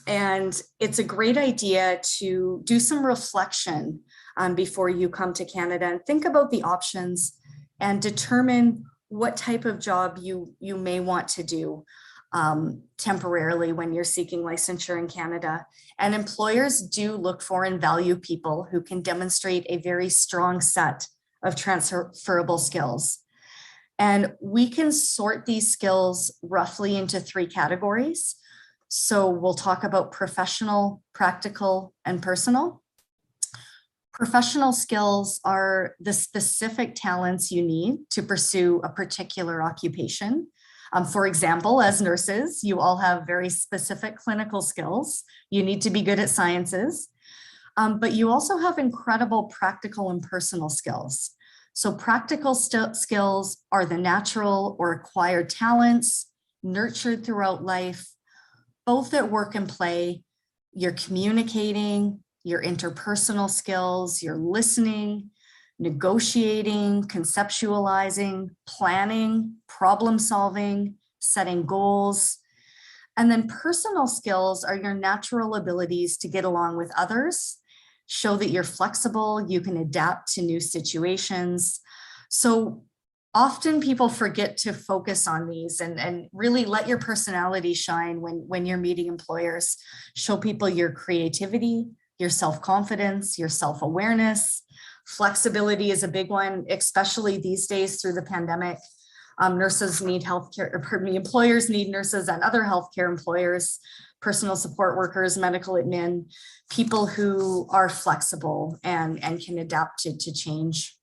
And it's a great idea to do some reflection before you come to Canada and think about the options and determine what type of job you may want to do temporarily when you're seeking licensure in Canada. And employers do look for and value people who can demonstrate a very strong set of transferable skills. And we can sort these skills roughly into 3 categories. So we'll talk about professional, practical, and personal. Professional skills are the specific talents you need to pursue a particular occupation. For example, as nurses, you all have very specific clinical skills. You need to be good at sciences, but you also have incredible practical and personal skills. So practical skills are the natural or acquired talents nurtured throughout life, both at work and play. You're communicating, your interpersonal skills, you're listening, negotiating, conceptualizing, planning, problem solving, setting goals. And then personal skills are your natural abilities to get along with others, show that you're flexible, you can adapt to new situations. So often people forget to focus on these and really let your personality shine when you're meeting employers. Show people your creativity, your self-confidence, your self-awareness. Flexibility is a big one, especially these days through the pandemic. Nurses need healthcare, or pardon me, employers need nurses and other healthcare employers, personal support workers, medical admin, people who are flexible and can adapt to change.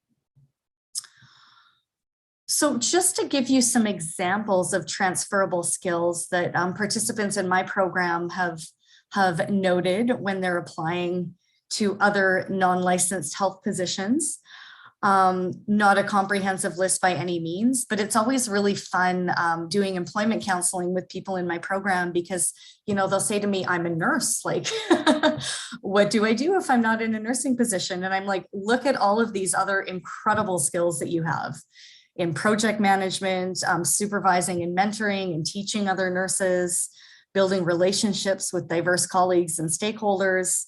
So just to give you some examples of transferable skills that participants in my program have noted when they're applying to other non-licensed health positions. Not a comprehensive list by any means, but it's always really fun doing employment counseling with people in my program because, you know, they'll say to me, I'm a nurse, like, what do I do if I'm not in a nursing position? And I'm like, look at all of these other incredible skills that you have in project management, supervising and mentoring and teaching other nurses, building relationships with diverse colleagues and stakeholders.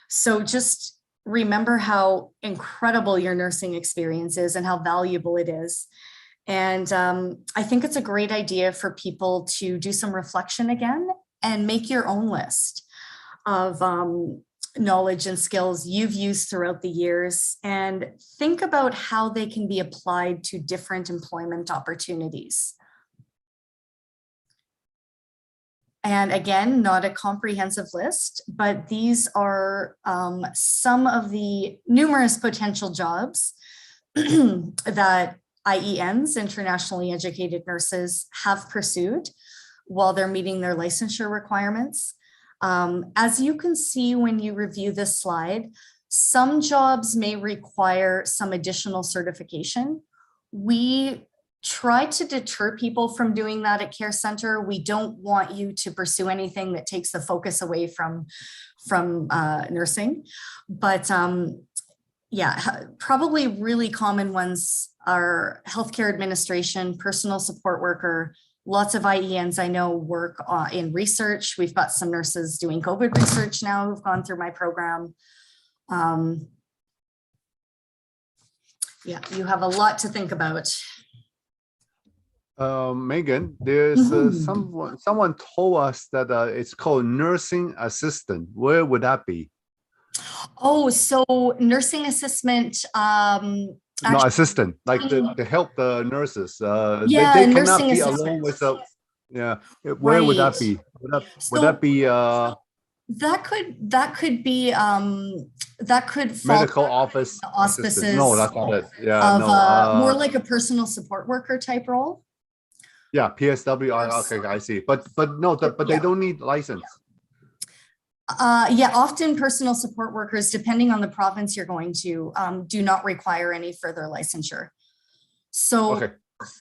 So just remember how incredible your nursing experience is and how valuable it is. And I think it's a great idea for people to do some reflection again and make your own list of knowledge and skills you've used throughout the years and think about how they can be applied to different employment opportunities. And again, not a comprehensive list, but these are some of the numerous potential jobs that IENs, internationally educated nurses, have pursued while they're meeting their licensure requirements. As you can see when you review this slide, some jobs may require some additional certification. We try to deter people from doing that at Care Center. We don't want you to pursue anything that takes the focus away from nursing. But yeah, probably really common ones are healthcare administration, personal support worker. Lots of IENs I know work in research. We've got some nurses doing COVID research now who've gone through my program. Yeah, you have a lot to think about. Megan, there's someone told us that it's called nursing assistant. Where would that be? Oh, so nursing assistant. No, assistant, like to help the nurses. Yeah, they cannot be alone with the. Yeah, where would that be? Would that be? That could be. That could fall medical office auspices. Assistant. No, that's not it. Yeah, more like a personal support worker type role. Yeah, PSW. Okay, I see. But no, but they don't need license. Yeah, often personal support workers, depending on the province you're going to, do not require any further licensure. So, okay.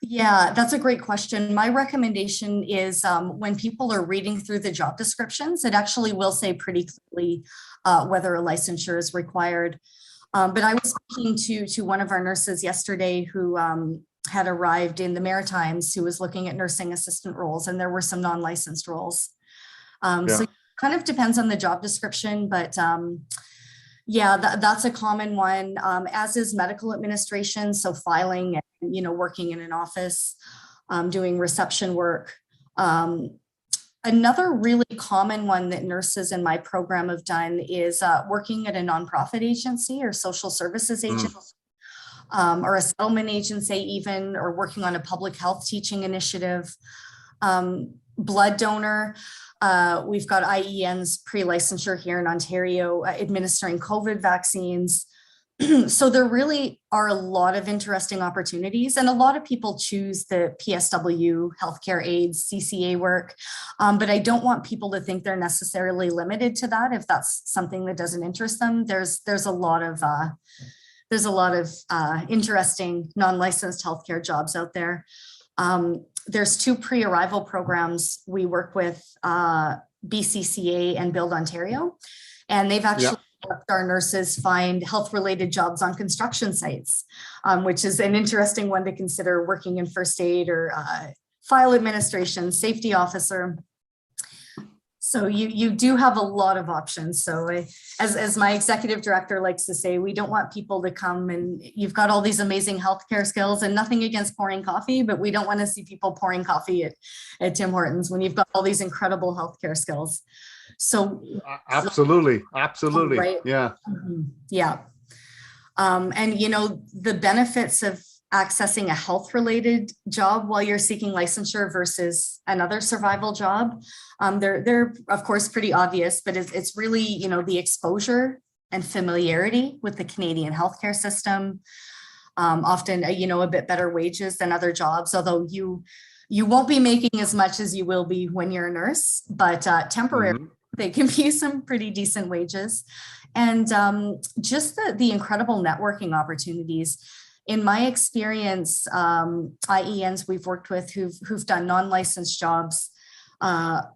Yeah, that's a great question. My recommendation is when people are reading through the job descriptions, it actually will say pretty clearly whether a licensure is required. But I was speaking to one of our nurses yesterday who had arrived in the Maritimes, who was looking at nursing assistant roles, and there were some non-licensed roles. So it kind of depends on the job description, but yeah, that's a common one, as is medical administration. So filing and, you know, working in an office, doing reception work. Another really common one that nurses in my program have done is working at a nonprofit agency or social services agency. or a settlement agency even, or working on a public health teaching initiative. Blood donor. We've got IEN's pre-licensure here in Ontario, administering COVID vaccines. So there really are a lot of interesting opportunities, and a lot of people choose the PSW, healthcare aides, CCA work, but I don't want people to think they're necessarily limited to that if that's something that doesn't interest them. There's a lot of interesting non-licensed healthcare jobs out there. There's 2 pre-arrival programs we work with, BCCA and Build Ontario, and they've actually helped our nurses find health-related jobs on construction sites, which is an interesting one to consider, working in first aid or file administration, safety officer. So you do have a lot of options. So as my executive director likes to say, we don't want people to come and you've got all these amazing healthcare skills, and nothing against pouring coffee, but we don't want to see people pouring coffee at Tim Hortons when you've got all these incredible healthcare skills. So absolutely. Right. Yeah. Yeah. And you know, the benefits of accessing a health-related job while you're seeking licensure versus another survival job, they're of course pretty obvious, but it's really, you know, the exposure and familiarity with the Canadian healthcare system, often, you know, a bit better wages than other jobs, although you won't be making as much as you will be when you're a nurse, but temporarily they can be some pretty decent wages. And just the incredible networking opportunities. In my experience, IENs we've worked with who've done non-licensed jobs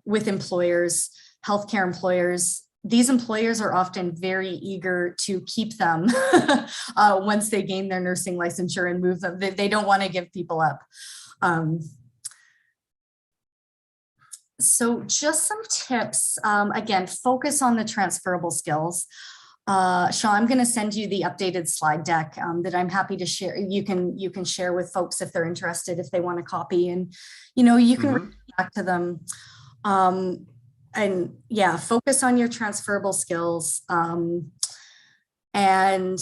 with employers, healthcare employers, these employers are often very eager to keep them once they gain their nursing licensure and move them. They don't want to give people up. So just some tips, again, focus on the transferable skills. Shaw, I'm going to send you the updated slide deck that I'm happy to share. You can share with folks if they're interested, if they want a copy, and you know, you can reach back to them. And yeah, focus on your transferable skills. And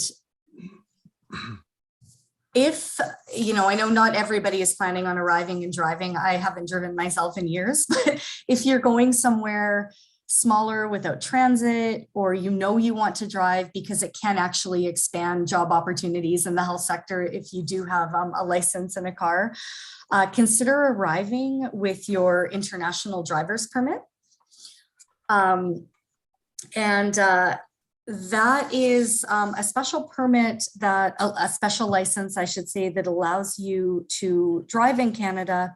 if, you know, I know not everybody is planning on arriving and driving. I haven't driven myself in years, but if you're going somewhere smaller without transit, or you know you want to drive, because it can actually expand job opportunities in the health sector if you do have a license and a car, consider arriving with your international driver's permit. That is a special permit, that a special license, I should say, that allows you to drive in Canada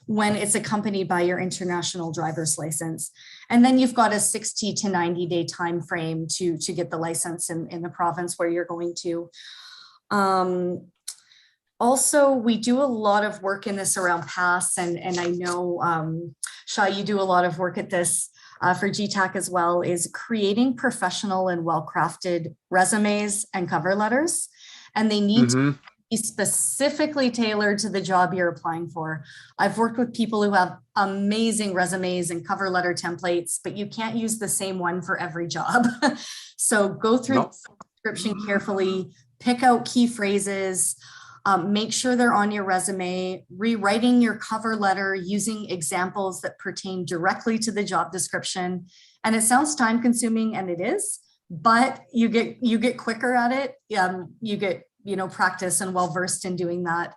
when it's accompanied by your international driver's license. And then you've got a 60 to 90 day time frame to get the license in the province where you're going to. Also, we do a lot of work in this around PASS, and I know, Shah, you do a lot of work at this for GTAC as well, is creating professional and well-crafted resumes and cover letters. And they need to be specifically tailored to the job you're applying for. I've worked with people who have amazing resumes and cover letter templates, but you can't use the same one for every job. So go through the description carefully, pick out key phrases, make sure they're on your resume, rewriting your cover letter using examples that pertain directly to the job description. And it sounds time consuming, and it is, but you get quicker at it. You get, you know, practice and well-versed in doing that.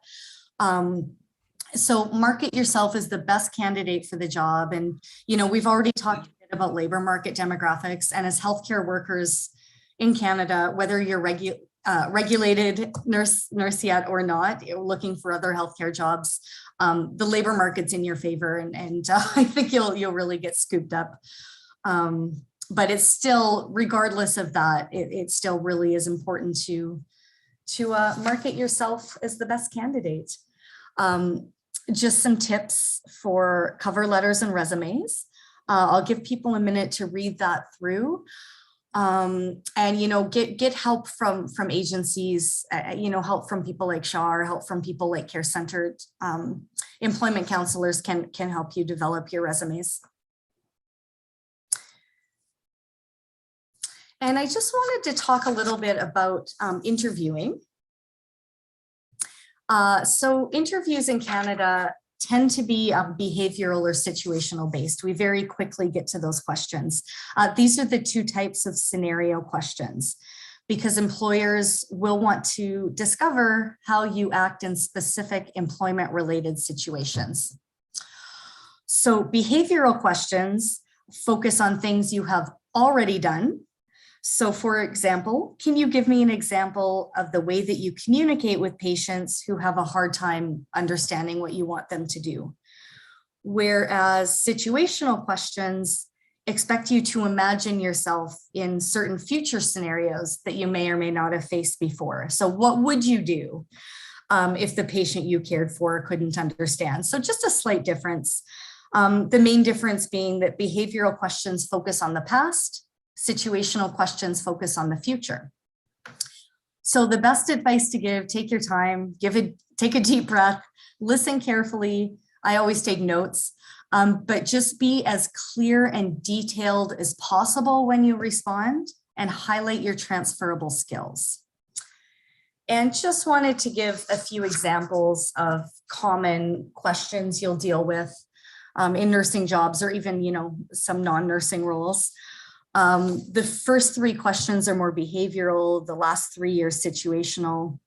So market yourself as the best candidate for the job. And, you know, we've already talked a bit about labor market demographics, and as healthcare workers in Canada, whether you're regulated nurse yet or not, looking for other healthcare jobs, the labor market's in your favor, and I think you'll really get scooped up. But it's still, regardless of that, it still really is important to market yourself as the best candidate. Just some tips for cover letters and resumes. I'll give people a minute to read that through. And, you know, get help from agencies, you know, help from people like SHAR, help from people like Care Centered. Employment counselors can help you develop your resumes. And I just wanted to talk a little bit about interviewing. So interviews in Canada tend to be behavioral or situational based. We very quickly get to those questions. These are the two types of scenario questions, because employers will want to discover how you act in specific employment related situations. So behavioral questions focus on things you have already done. So for example, can you give me an example of the way that you communicate with patients who have a hard time understanding what you want them to do? Whereas situational questions expect you to imagine yourself in certain future scenarios that you may or may not have faced before. So what would you do if the patient you cared for couldn't understand? So just a slight difference. The main difference being that behavioral questions focus on the past, situational questions focus on the future. So the best advice to give, take your time, take a deep breath, listen carefully. I always take notes, but just be as clear and detailed as possible when you respond and highlight your transferable skills. And just wanted to give a few examples of common questions you'll deal with in nursing jobs, or even, some non-nursing roles. The first three questions are more behavioral. The last 3 are situational.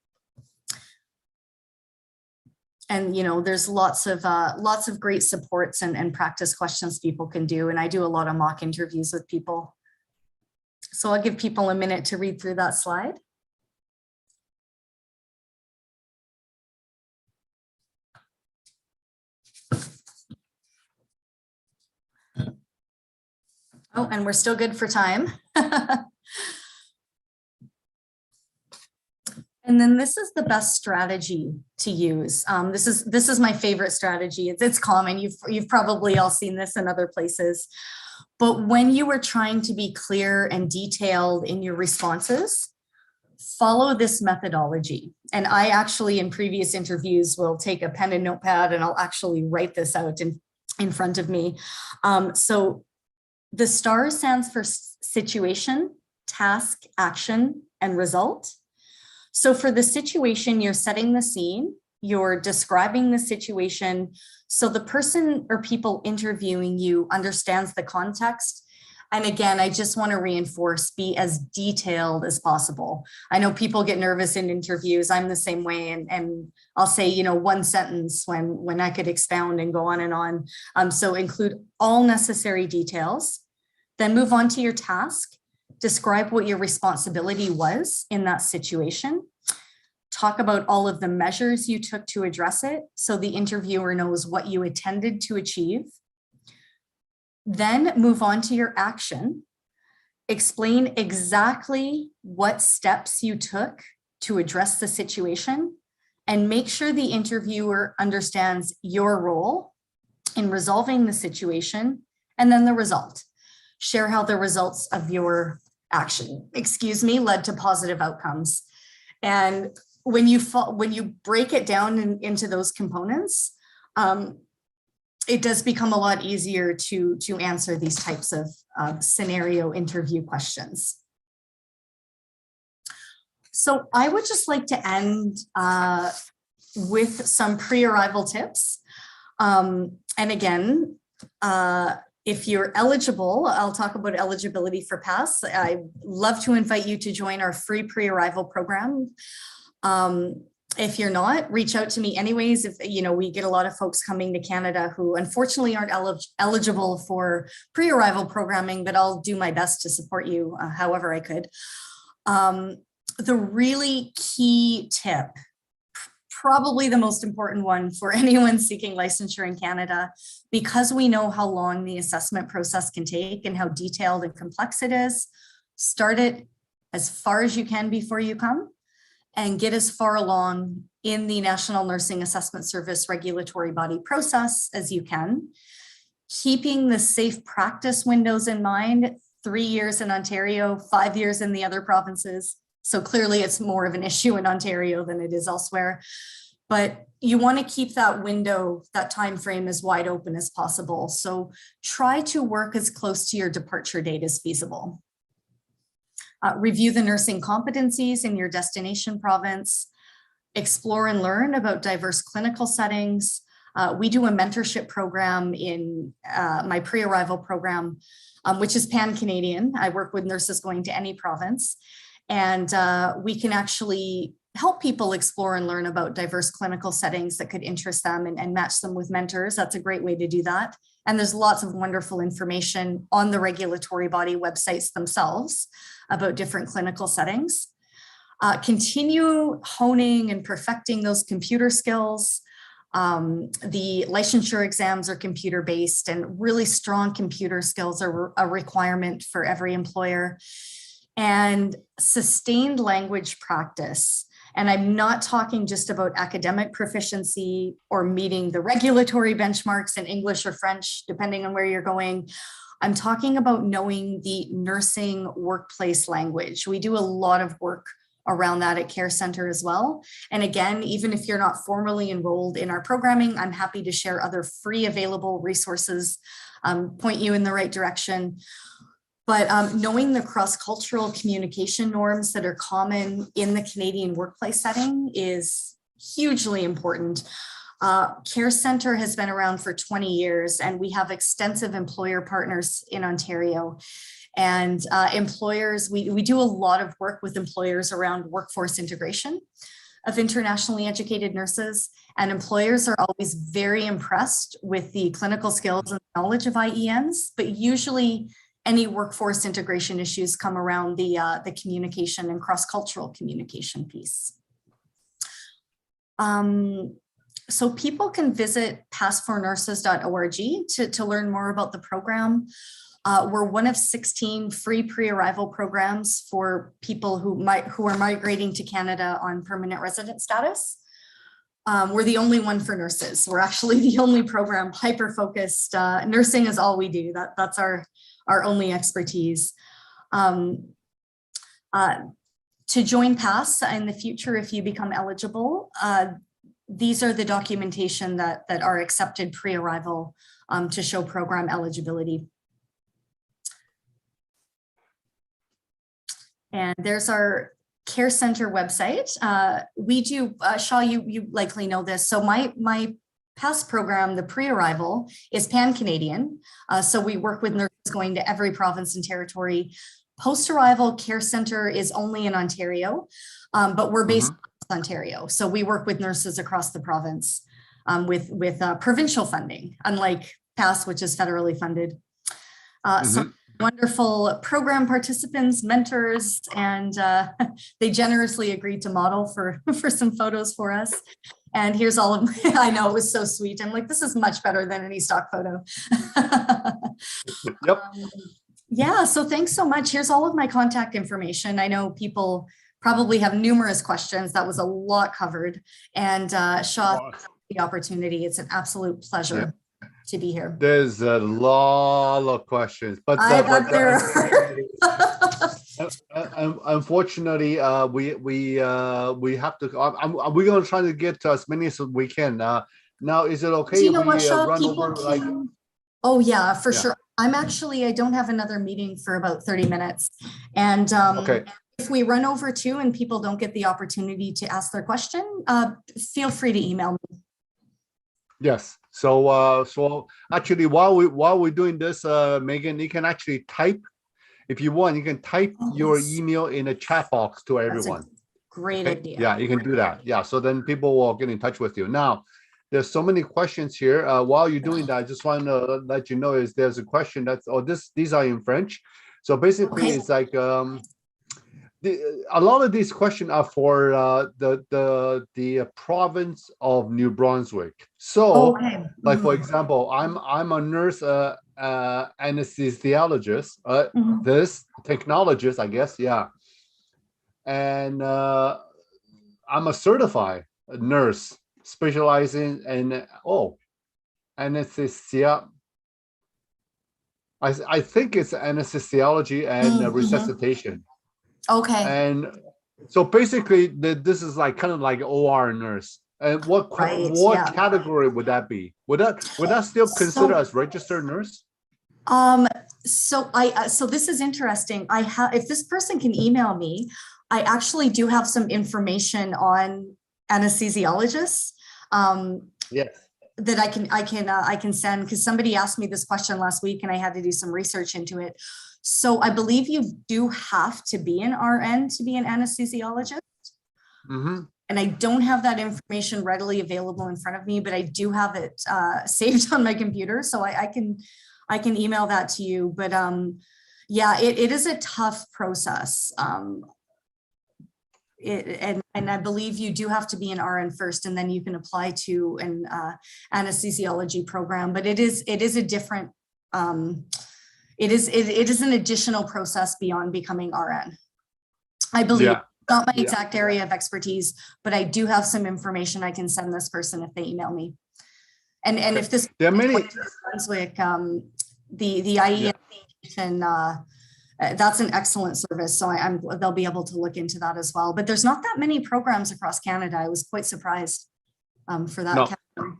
And, there's lots of great supports and practice questions people can do. And I do a lot of mock interviews with people. So I'll give people a minute to read through that slide. Oh, and we're still good for time. And then this is the best strategy to use. This is my favorite strategy. It's common. You've probably all seen this in other places. But when you are trying to be clear and detailed in your responses, follow this methodology. And I actually, in previous interviews, will take a pen and notepad and I'll actually write this out in front of me. So the STAR stands for situation, task, action, and result. So for the situation, you're setting the scene, you're describing the situation so the person or people interviewing you understands the context. And again, I just want to reinforce, be as detailed as possible. I know people get nervous in interviews. I'm the same way. And I'll say, one sentence when I could expound and go on and on. So include all necessary details, then move on to your task. Describe what your responsibility was in that situation. Talk about all of the measures you took to address it so the interviewer knows what you intended to achieve. Then move on to your action. Explain exactly what steps you took to address the situation and make sure the interviewer understands your role in resolving the situation, and then the result. Share how the results of your action, led to positive outcomes. And when you break it down into those components, it does become a lot easier to answer these types of scenario interview questions. So I would just like to end with some pre-arrival tips. And again, if you're eligible, I'll talk about eligibility for PASS. I'd love to invite you to join our free pre-arrival program. If you're not, reach out to me anyways. If we get a lot of folks coming to Canada who unfortunately aren't eligible for pre-arrival programming, but I'll do my best to support you however I could. The really key tip, probably the most important one for anyone seeking licensure in Canada, because we know how long the assessment process can take and how detailed and complex it is, start it as far as you can before you come and get as far along in the National Nursing Assessment Service regulatory body process as you can, keeping the safe practice windows in mind, 3 years in Ontario, 5 years in the other provinces. So clearly it's more of an issue in Ontario than it is elsewhere. But you want to keep that window, that time frame as wide open as possible. So try to work as close to your departure date as feasible. Review the nursing competencies in your destination province. explore and learn about diverse clinical settings. We do a mentorship program in my pre-arrival program, which is pan-Canadian. I work with nurses going to any province, and we can actually help people explore and learn about diverse clinical settings that could interest them and match them with mentors. That's a great way to do that. And there's lots of wonderful information on the regulatory body websites themselves about different clinical settings. Continue honing and perfecting those computer skills. The licensure exams are computer-based, and really strong computer skills are a requirement for every employer. And sustained language practice. And I'm not talking just about academic proficiency or meeting the regulatory benchmarks in English or French, depending on where you're going. I'm talking about knowing the nursing workplace language. We do a lot of work around that at Care Center as well. And again, even if you're not formally enrolled in our programming, I'm happy to share other free available resources, point you in the right direction. But knowing the cross-cultural communication norms that are common in the Canadian workplace setting is hugely important. Care Center has been around for 20 years, and we have extensive employer partners in Ontario. And employers, we do a lot of work with employers around workforce integration of internationally educated nurses. And employers are always very impressed with the clinical skills and knowledge of IENs, but usually any workforce integration issues come around the communication and cross-cultural communication piece. So people can visit passfornurses.org to learn more about the program. We're one of 16 free pre-arrival programs for people who are migrating to Canada on permanent resident status. We're the only one for nurses. We're actually the only program hyper-focused. Nursing is all we do. That's our only expertise. To join PASS in the future, if you become eligible, these are the documentation that are accepted pre-arrival to show program eligibility. And there's our Care Center website. We do, Shaw, you likely know this. So my PASS program, the pre-arrival, is pan-Canadian. So we work with nurses going to every province and territory. Post-arrival Care Center is only in Ontario, but we're based in Ontario. So we work with nurses across the province with provincial funding, unlike PASS, which is federally funded. So wonderful program participants, mentors, and they generously agreed to model for some photos for us. And here's all of my, I know, it was so sweet. I'm like, this is much better than any stock photo. Yep. Yeah, so thanks so much. Here's all of my contact information. I know people probably have numerous questions. That was a lot covered. And Shaw, the opportunity. It's an absolute pleasure to be here. There's a lot of questions, but unfortunately, we have to. We're going to try to get to as many as we can. Now, is it okay if we run over like? Oh yeah, for sure. I don't have another meeting for about 30 minutes, and if we run over too, and people don't get the opportunity to ask their question, feel free to email me. Yes. So actually, while we're doing this, Megan, you can actually type, if you want, you can type your email in a chat box to everyone. Great idea. Yeah, you can do that. Yeah. So then people will get in touch with you. Now, there's so many questions here. While you're doing that, I just want to let you know is there's a question that's these are in French. So basically, it's like a lot of these questions are for the province of New Brunswick. So, like for example, I'm a nurse anesthesiologist, this technologist, I guess, and I'm a certified nurse specializing in anesthesia. I think it's anesthesiology and resuscitation. Okay. And so basically, this is like kind of like OR nurse. And what category would that be? Would that still consider as registered nurse? So this is interesting. If this person can email me, I actually do have some information on anesthesiologists. Yes. That I can send, because somebody asked me this question last week and I had to do some research into it. So I believe you do have to be an RN to be an anesthesiologist. Mm-hmm. And I don't have that information readily available in front of me, but I do have it saved on my computer, so I can email that to you. But yeah, it is a tough process. And I believe you do have to be an RN first, and then you can apply to an anesthesiology program. But it is a different. It is an additional process beyond becoming RN. I believe. Yeah. Not my exact area of expertise, but I do have some information I can send this person if they email me. And if this there are many Brunswick, the IE and that's an excellent service. So they'll be able to look into that as well. But there's not that many programs across Canada. I was quite surprised for that category.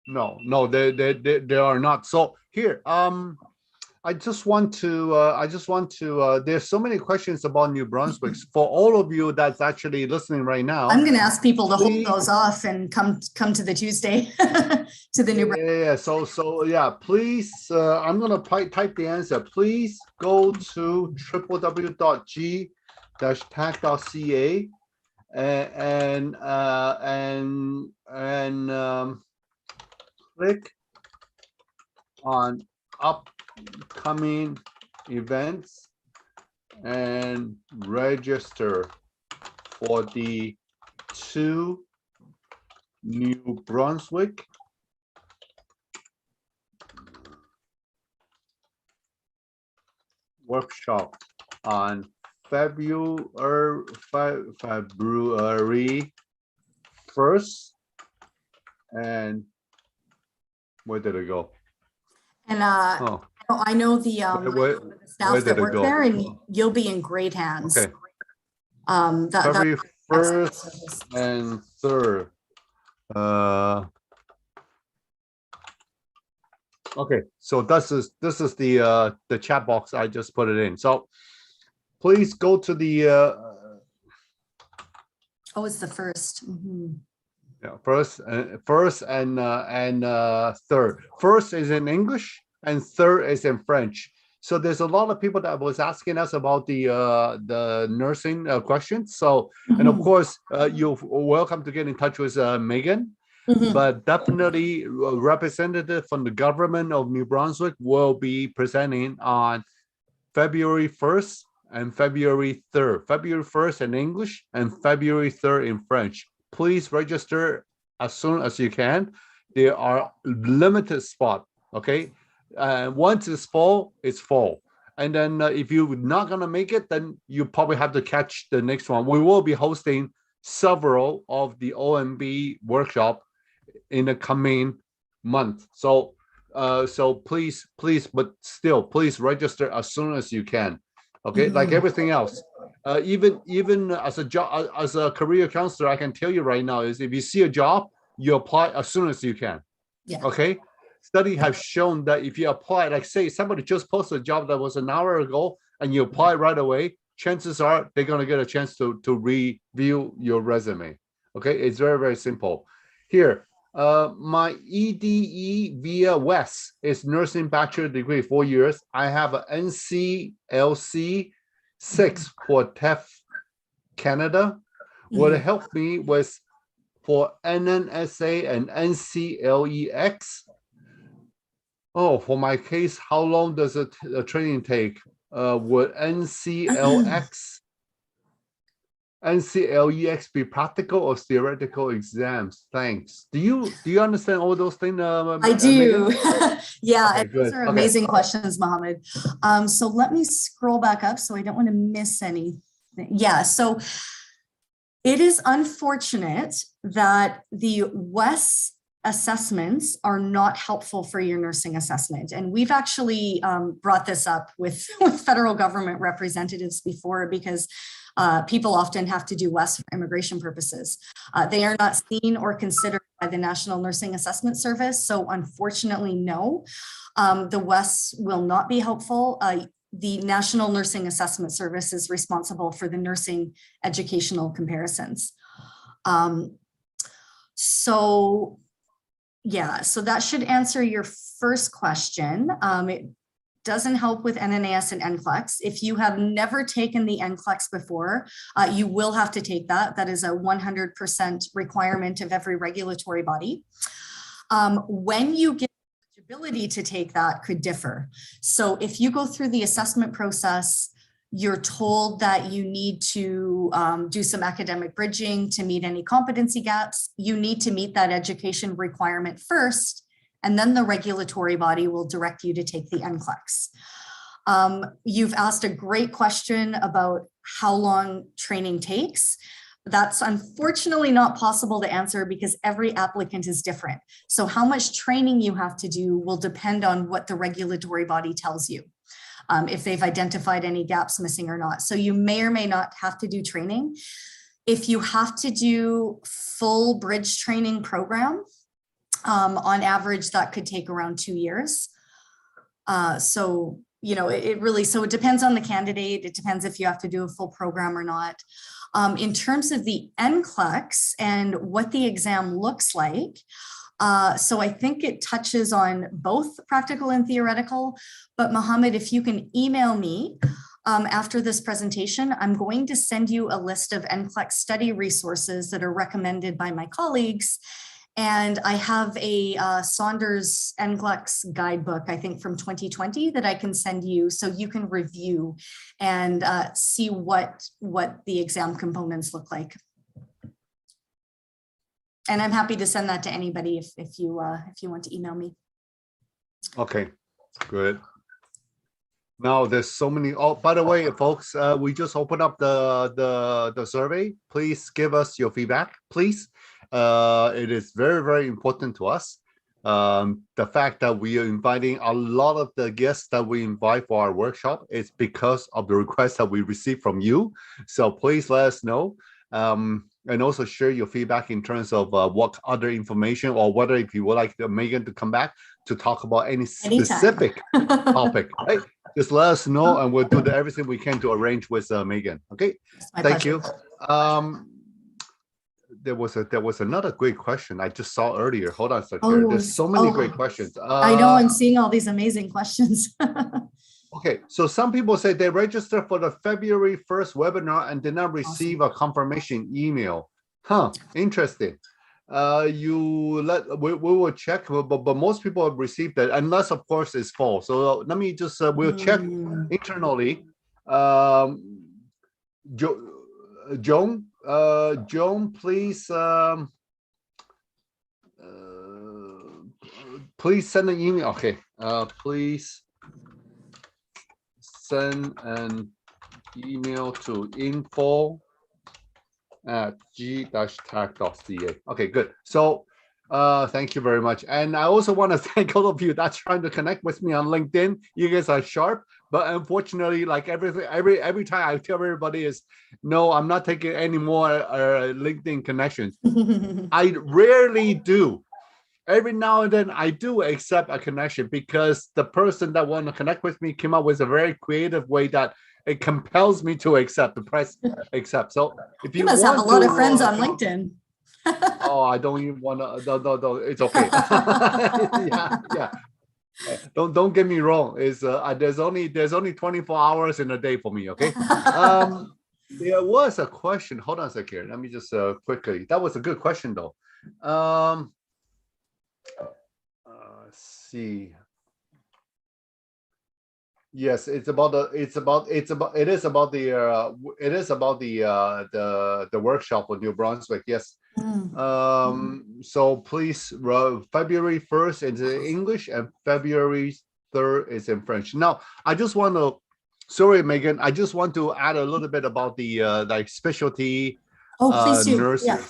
No, they are not. So here, I just want to, there's so many questions about New Brunswick. For all of you that's actually listening right now. I'm going to ask people to hold those off and come to the Tuesday, to the New Brunswick. Yeah. So yeah, please, I'm going to type the answer. Please go to www.g-tac.ca and click on upcoming events and register for the 2 New Brunswick workshop on February 1st. And where did it go? And I know the staff that work there, and you'll be in great hands. Okay. February 1st and 3rd. Okay, so this is the chat box. I just put it in. So please go to the oh, it's the 1st. Mm-hmm. Yeah, first and 3rd. First is in English and 3rd is in French. So there's a lot of people that was asking us about the nursing questions. So and of course you're welcome to get in touch with Megan. But definitely a representative from the government of New Brunswick will be presenting on February 1st and February 3rd. February 1st in English and February 3rd in French. Please register as soon as you can. There are limited spots, okay? Once it's full, it's full. And then if you're not gonna make it, then you probably have to catch the next one. We will be hosting several of the OMB workshop in the coming month. So please, but still, please register as soon as you can. Okay, like everything else. Even as a career counselor, I can tell you right now is if you see a job, you apply as soon as you can. Yeah. Okay. Study have shown that if you apply, like say somebody just posted a job that was an hour ago and you apply right away, chances are they're gonna get a chance to review your resume. Okay, it's very, very simple. Here, my EDE via West is nursing bachelor degree, 4 years. I have an NCLC 6 for TEF Canada. What helped me was for NNSA and NCLEX. Oh, for my case, how long does the training take? Would NCLEX be practical or theoretical exams? Thanks. Do you understand all those things? I do. Yeah, okay, those are amazing questions, Mohammed. So let me scroll back up so I don't want to miss anything. Yeah, so it is unfortunate that the WES assessments are not helpful for your nursing assessment. And we've actually brought this up with federal government representatives before, because people often have to do WES for immigration purposes. They are not seen or considered by the National Nursing Assessment Service. So unfortunately, no, the WES will not be helpful. the National Nursing Assessment Service is responsible for the nursing educational comparisons. So that should answer your first question. It doesn't help with NNAS and NCLEX. If you have never taken the NCLEX before, you will have to take that. That is a 100% requirement of every regulatory body. When you get eligibility to take that could differ. So if you go through the assessment process, you're told that you need to do some academic bridging to meet any competency gaps. You need to meet that education requirement first, and then the regulatory body will direct you to take the NCLEX. You've asked a great question about how long training takes. That's unfortunately not possible to answer because every applicant is different. So how much training you have to do will depend on what the regulatory body tells you, if they've identified any gaps missing or not. So you may or may not have to do training. If you have to do full bridge training program, on average, that could take around 2 years. So, it depends on the candidate. It depends if you have to do a full program or not. In terms of the NCLEX and what the exam looks like, so I think it touches on both practical and theoretical, but Mohammed, if you can email me after this presentation, I'm going to send you a list of NCLEX study resources that are recommended by my colleagues. And I have a Saunders NCLEX guidebook, I think from 2020, that I can send you so you can review and see what the exam components look like. And I'm happy to send that to anybody if you want to email me. Okay, good. Now there's so many. Oh, by the way, folks, we just opened up the survey. Please give us your feedback, please. It is very, very important to us. The fact that we are inviting a lot of the guests that we invite for our workshop is because of the requests that we receive from you. So please let us know. And also share your feedback in terms of what other information, or whether if you would like Megan to come back to talk about any specific topic, right? Just let us know and we'll do everything we can to arrange with Megan. Okay, thank you. There was another great question I just saw earlier. Hold on a second. There's so many great questions. I know, I'm seeing all these amazing questions. Okay, so some people say they registered for the February 1st webinar and did not receive a confirmation email. Huh, interesting. We will check, but most people have received it, unless of course it's false. So let me just, we'll check internally. Joan, please, please send an email. Okay, please send an email to info@g-tac.ca. Okay, good. So thank you very much. And I also want to thank all of you that's trying to connect with me on LinkedIn. You guys are sharp, but unfortunately, like every time I tell everybody is, no, I'm not taking any more LinkedIn connections. I rarely do. Every now and then I do accept a connection because the person that want to connect with me came up with a very creative way that it compels me to accept, the press accept. So if you must have a lot of friends on LinkedIn. Oh, I don't even want to. No, it's okay. yeah. Don't get me wrong. It's there's only 24 hours in a day for me. Okay. There was a question. Hold on a second. Let me just quickly. That was a good question though. Let's see. Yes, it is about the workshop for New Brunswick. Yes. So please, February 1st is in English and February 3rd is in French. Now, I just want to, sorry, Megan, I just want to add a little bit about the like specialty nurses. Yeah.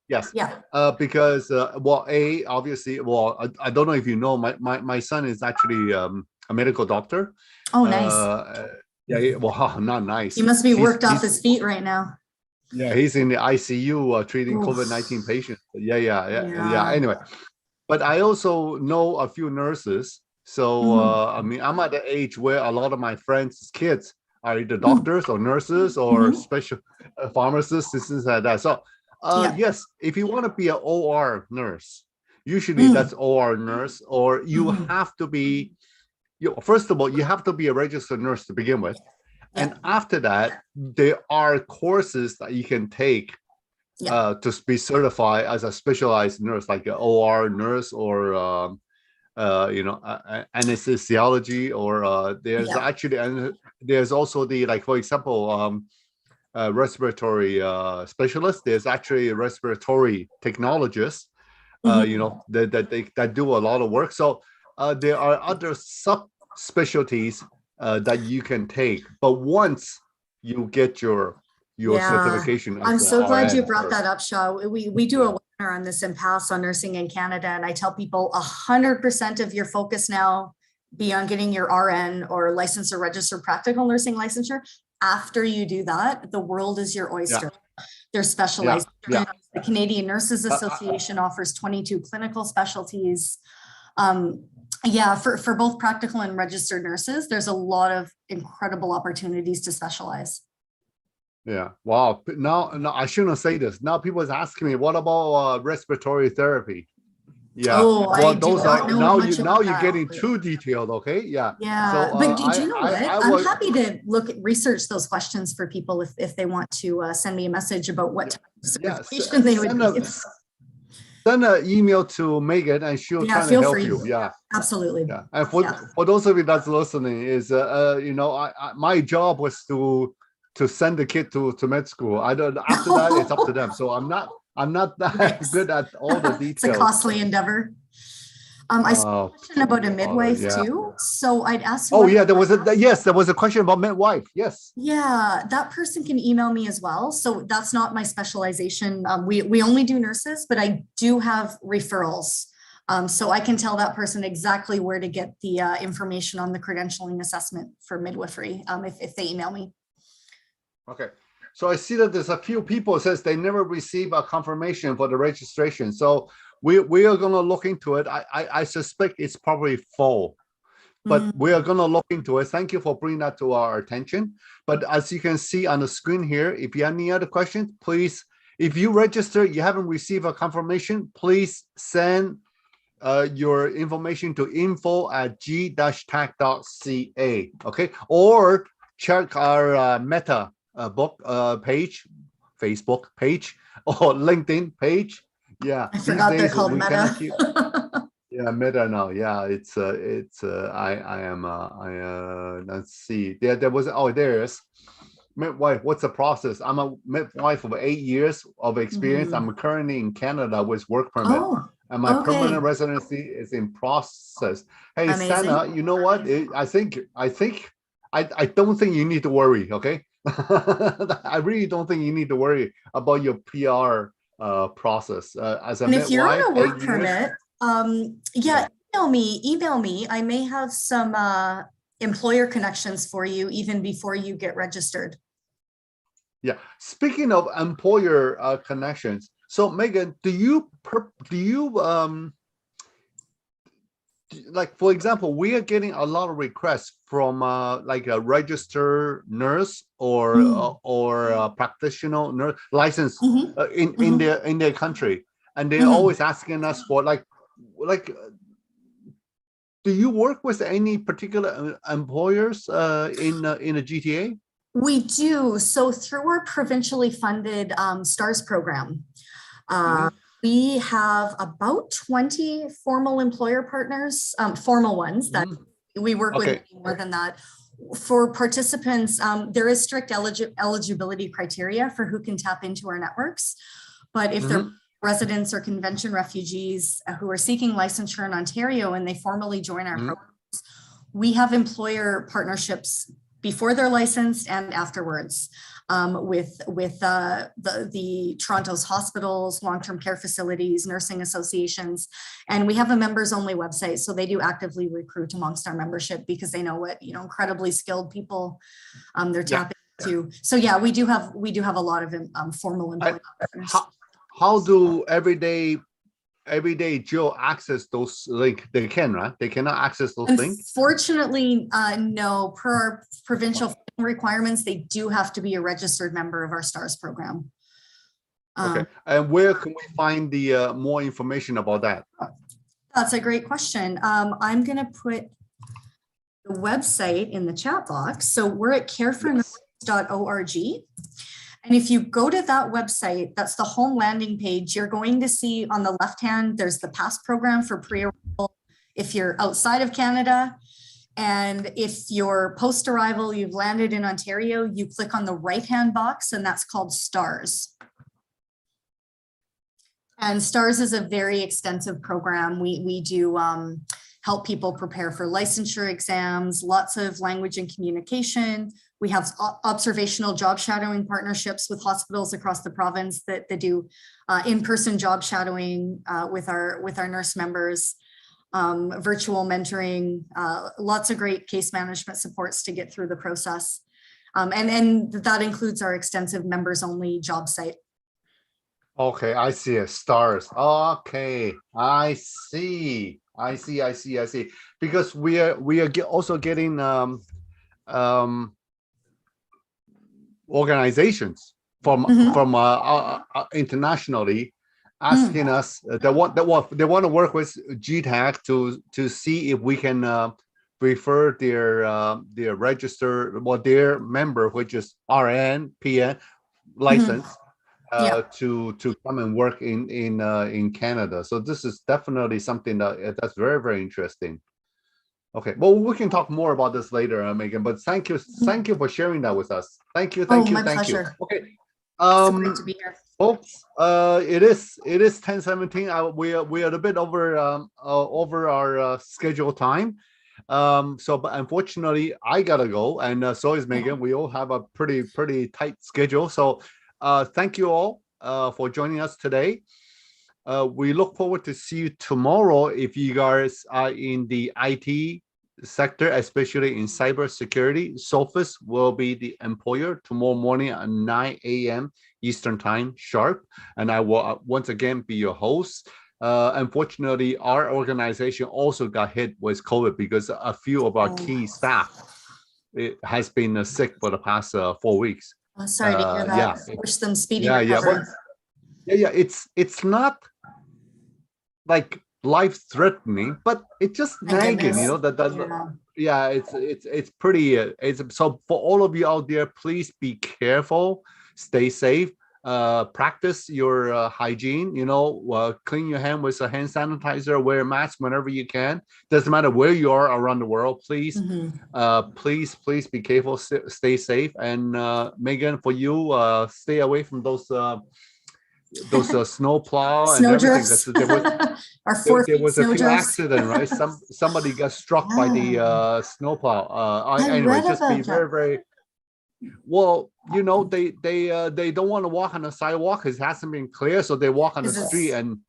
Yes. Yeah. Because obviously, I don't know if you know, my son is actually a medical doctor. Oh, nice. Yeah. Well, not nice. He must be worked off his feet right now. Yeah, he's in the ICU treating COVID-19 patients. Yeah. Anyway, but I also know a few nurses So, I mean, I'm at the age where a lot of my friends' kids are either doctors or nurses or special pharmacists, things like that. So, yes, if you want to be an OR nurse, usually that's OR nurse, or you have to be, first of all, you have to be a registered nurse to begin with. And after that, there are courses that you can take to be certified as a specialized nurse, like an OR nurse or anesthesiology, or there's actually, and there's also the, like, for example, respiratory specialist. There's actually a respiratory technologist, that do a lot of work. So there are other subspecialties that you can take, but once you get your certification. I'm so glad you brought that up, Shaw. We do a webinar on this in PASS on nursing in Canada, and I tell people 100% of your focus now be on getting your RN or licensed or registered practical nursing licensure. After you do that, the world is your oyster. They're specialized. The Canadian Nurses Association offers 22 clinical specialties. For both practical and registered nurses, there's a lot of incredible opportunities to specialize. Yeah. Wow. Now I shouldn't say this. Now people is asking me, what about respiratory therapy? Yeah. Oh, well, those are now you're getting too detailed. Okay. Yeah. Yeah. So, but do you know what? I'm happy to research those questions for people if they want to send me a message about what type of certification they would need. Send an email to Megan and she'll try to help you. Yeah, absolutely. Yeah, and for those of you that's listening, is my job was to send the kid to med school. I don't. After that, it's up to them. So I'm not that good at all the details. It's a costly endeavor. I saw a question about a midwife too. So I'd ask. Oh yeah, there was a question about midwife. Yes. Yeah, that person can email me as well. So that's not my specialization. We only do nurses, but I do have referrals. So I can tell that person exactly where to get the information on the credentialing assessment for midwifery if they email me. Okay. So I see that there's a few people says they never receive a confirmation for the registration. So we are going to look into it. I suspect it's probably full, but we are going to look into it. Thank you for bringing that to our attention. But as you can see on the screen here, if you have any other questions, please, if you register, you haven't received a confirmation, please send your information to info@g-tac.ca. Okay. Or check our Meta book page, Facebook page, or LinkedIn page. Yeah, I forgot they're called Meta. Yeah, Meta now. Yeah, it's let's see. There was there is midwife. What's the process? I'm a midwife of 8 years of experience. I'm currently in Canada with work permit, and my permanent residency is in process. Hey, amazing. Sana, you know what? I don't think you need to worry. Okay. I really don't think you need to worry about your PR process as a midwife. If you're on a work permit, email me. I may have some employer connections for you even before you get registered. Yeah. Speaking of employer connections, so Megan, do you like, for example, we are getting a lot of requests from like a registered nurse or a practitioner nurse licensed in their country, and they're always asking us for like do you work with any particular employers in a GTA? We do. So through our provincially funded STARS program, we have about 20 formal employer partners, formal ones that we work with more than that. For participants, there is strict eligibility criteria for who can tap into our networks. But if they're residents or convention refugees who are seeking licensure in Ontario and they formally join our programs, we have employer partnerships before they're licensed and afterwards. With the Toronto's hospitals, long-term care facilities, nursing associations, and we have a members only website. So they do actively recruit amongst our membership because they know what, incredibly skilled people they're tapping into. So yeah, we do have a lot of formal employment partners. How do everyday everyday Joe access those links? They can, right? They cannot access those links? Unfortunately, no. Per our provincial requirements, they do have to be a registered member of our STARS program. Okay, and where can we find the more information about that? That's a great question. I'm going to put the website in the chat box. So we're at carefornurses.org. And if you go to that website, that's the home landing page, you're going to see on the left hand, there's the PASS program for pre-arrival if you're outside of Canada. And if you're post-arrival, you've landed in Ontario, you click on the right-hand box, and that's called STARS. And STARS is a very extensive program. We do help people prepare for licensure exams, lots of language and communication. We have observational job shadowing partnerships with hospitals across the province that do in-person job shadowing with our nurse members, virtual mentoring, lots of great case management supports to get through the process. And that includes our extensive members only job site. Okay, I see it. STARS. Okay, I see. Because we are also getting organizations from internationally asking us they want to work with G-TAC to see if we can refer their registered their member, which is RN, PN license. To come and work in Canada. So this is definitely something that's very, very interesting. Okay, well, we can talk more about this later, Megan, but thank you for sharing that with us. Thank you. My pleasure. Okay. So great to be here. Folks, it is 10:17. We are a bit over our scheduled time. But unfortunately I gotta go, and so is Megan. We all have a pretty tight schedule. So thank you all for joining us today. We look forward to see you tomorrow if you guys are in the IT sector, especially in cybersecurity. Sophos will be the employer tomorrow morning at 9 a.m. Eastern Time sharp, and I will once again be your host. Unfortunately, our organization also got hit with COVID because a few of our key staff has been sick for the past 4 weeks. Oh, sorry to hear that. Wish them speedy recovery. It's not like life-threatening, but it's just nagging, it's pretty. So for all of you out there, please be careful, stay safe, practice your hygiene. Clean your hand with a hand sanitizer, wear a mask whenever you can. Doesn't matter where you are around the world. Please, please be careful, stay safe. And Megan, for you, stay away from those snow plow snow and everything. There was a few accident, right? Somebody got struck by the snow plow. Anyway, just be very, very well. They don't want to walk on the sidewalk because it hasn't been clear, so they walk on the street. And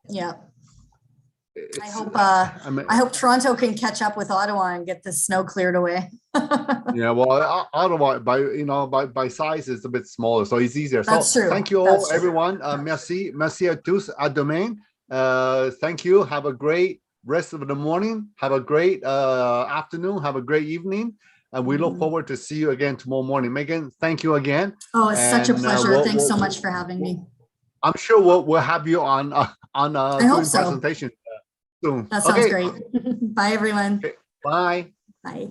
I hope Toronto can catch up with Ottawa and get the snow cleared away. Well, Ottawa by size is a bit smaller, so it's easier. That's true. Thank you all, everyone. Merci à tous. À demain. Thank you. Have a great rest of the morning. Have a great afternoon. Have a great evening. And we look forward to see you again tomorrow morning. Megan, thank you again. Oh, it's such a pleasure. Thanks so much for having me. I'm sure we'll have you on doing presentation soon. That sounds great. Bye, everyone. Okay. Bye. Bye.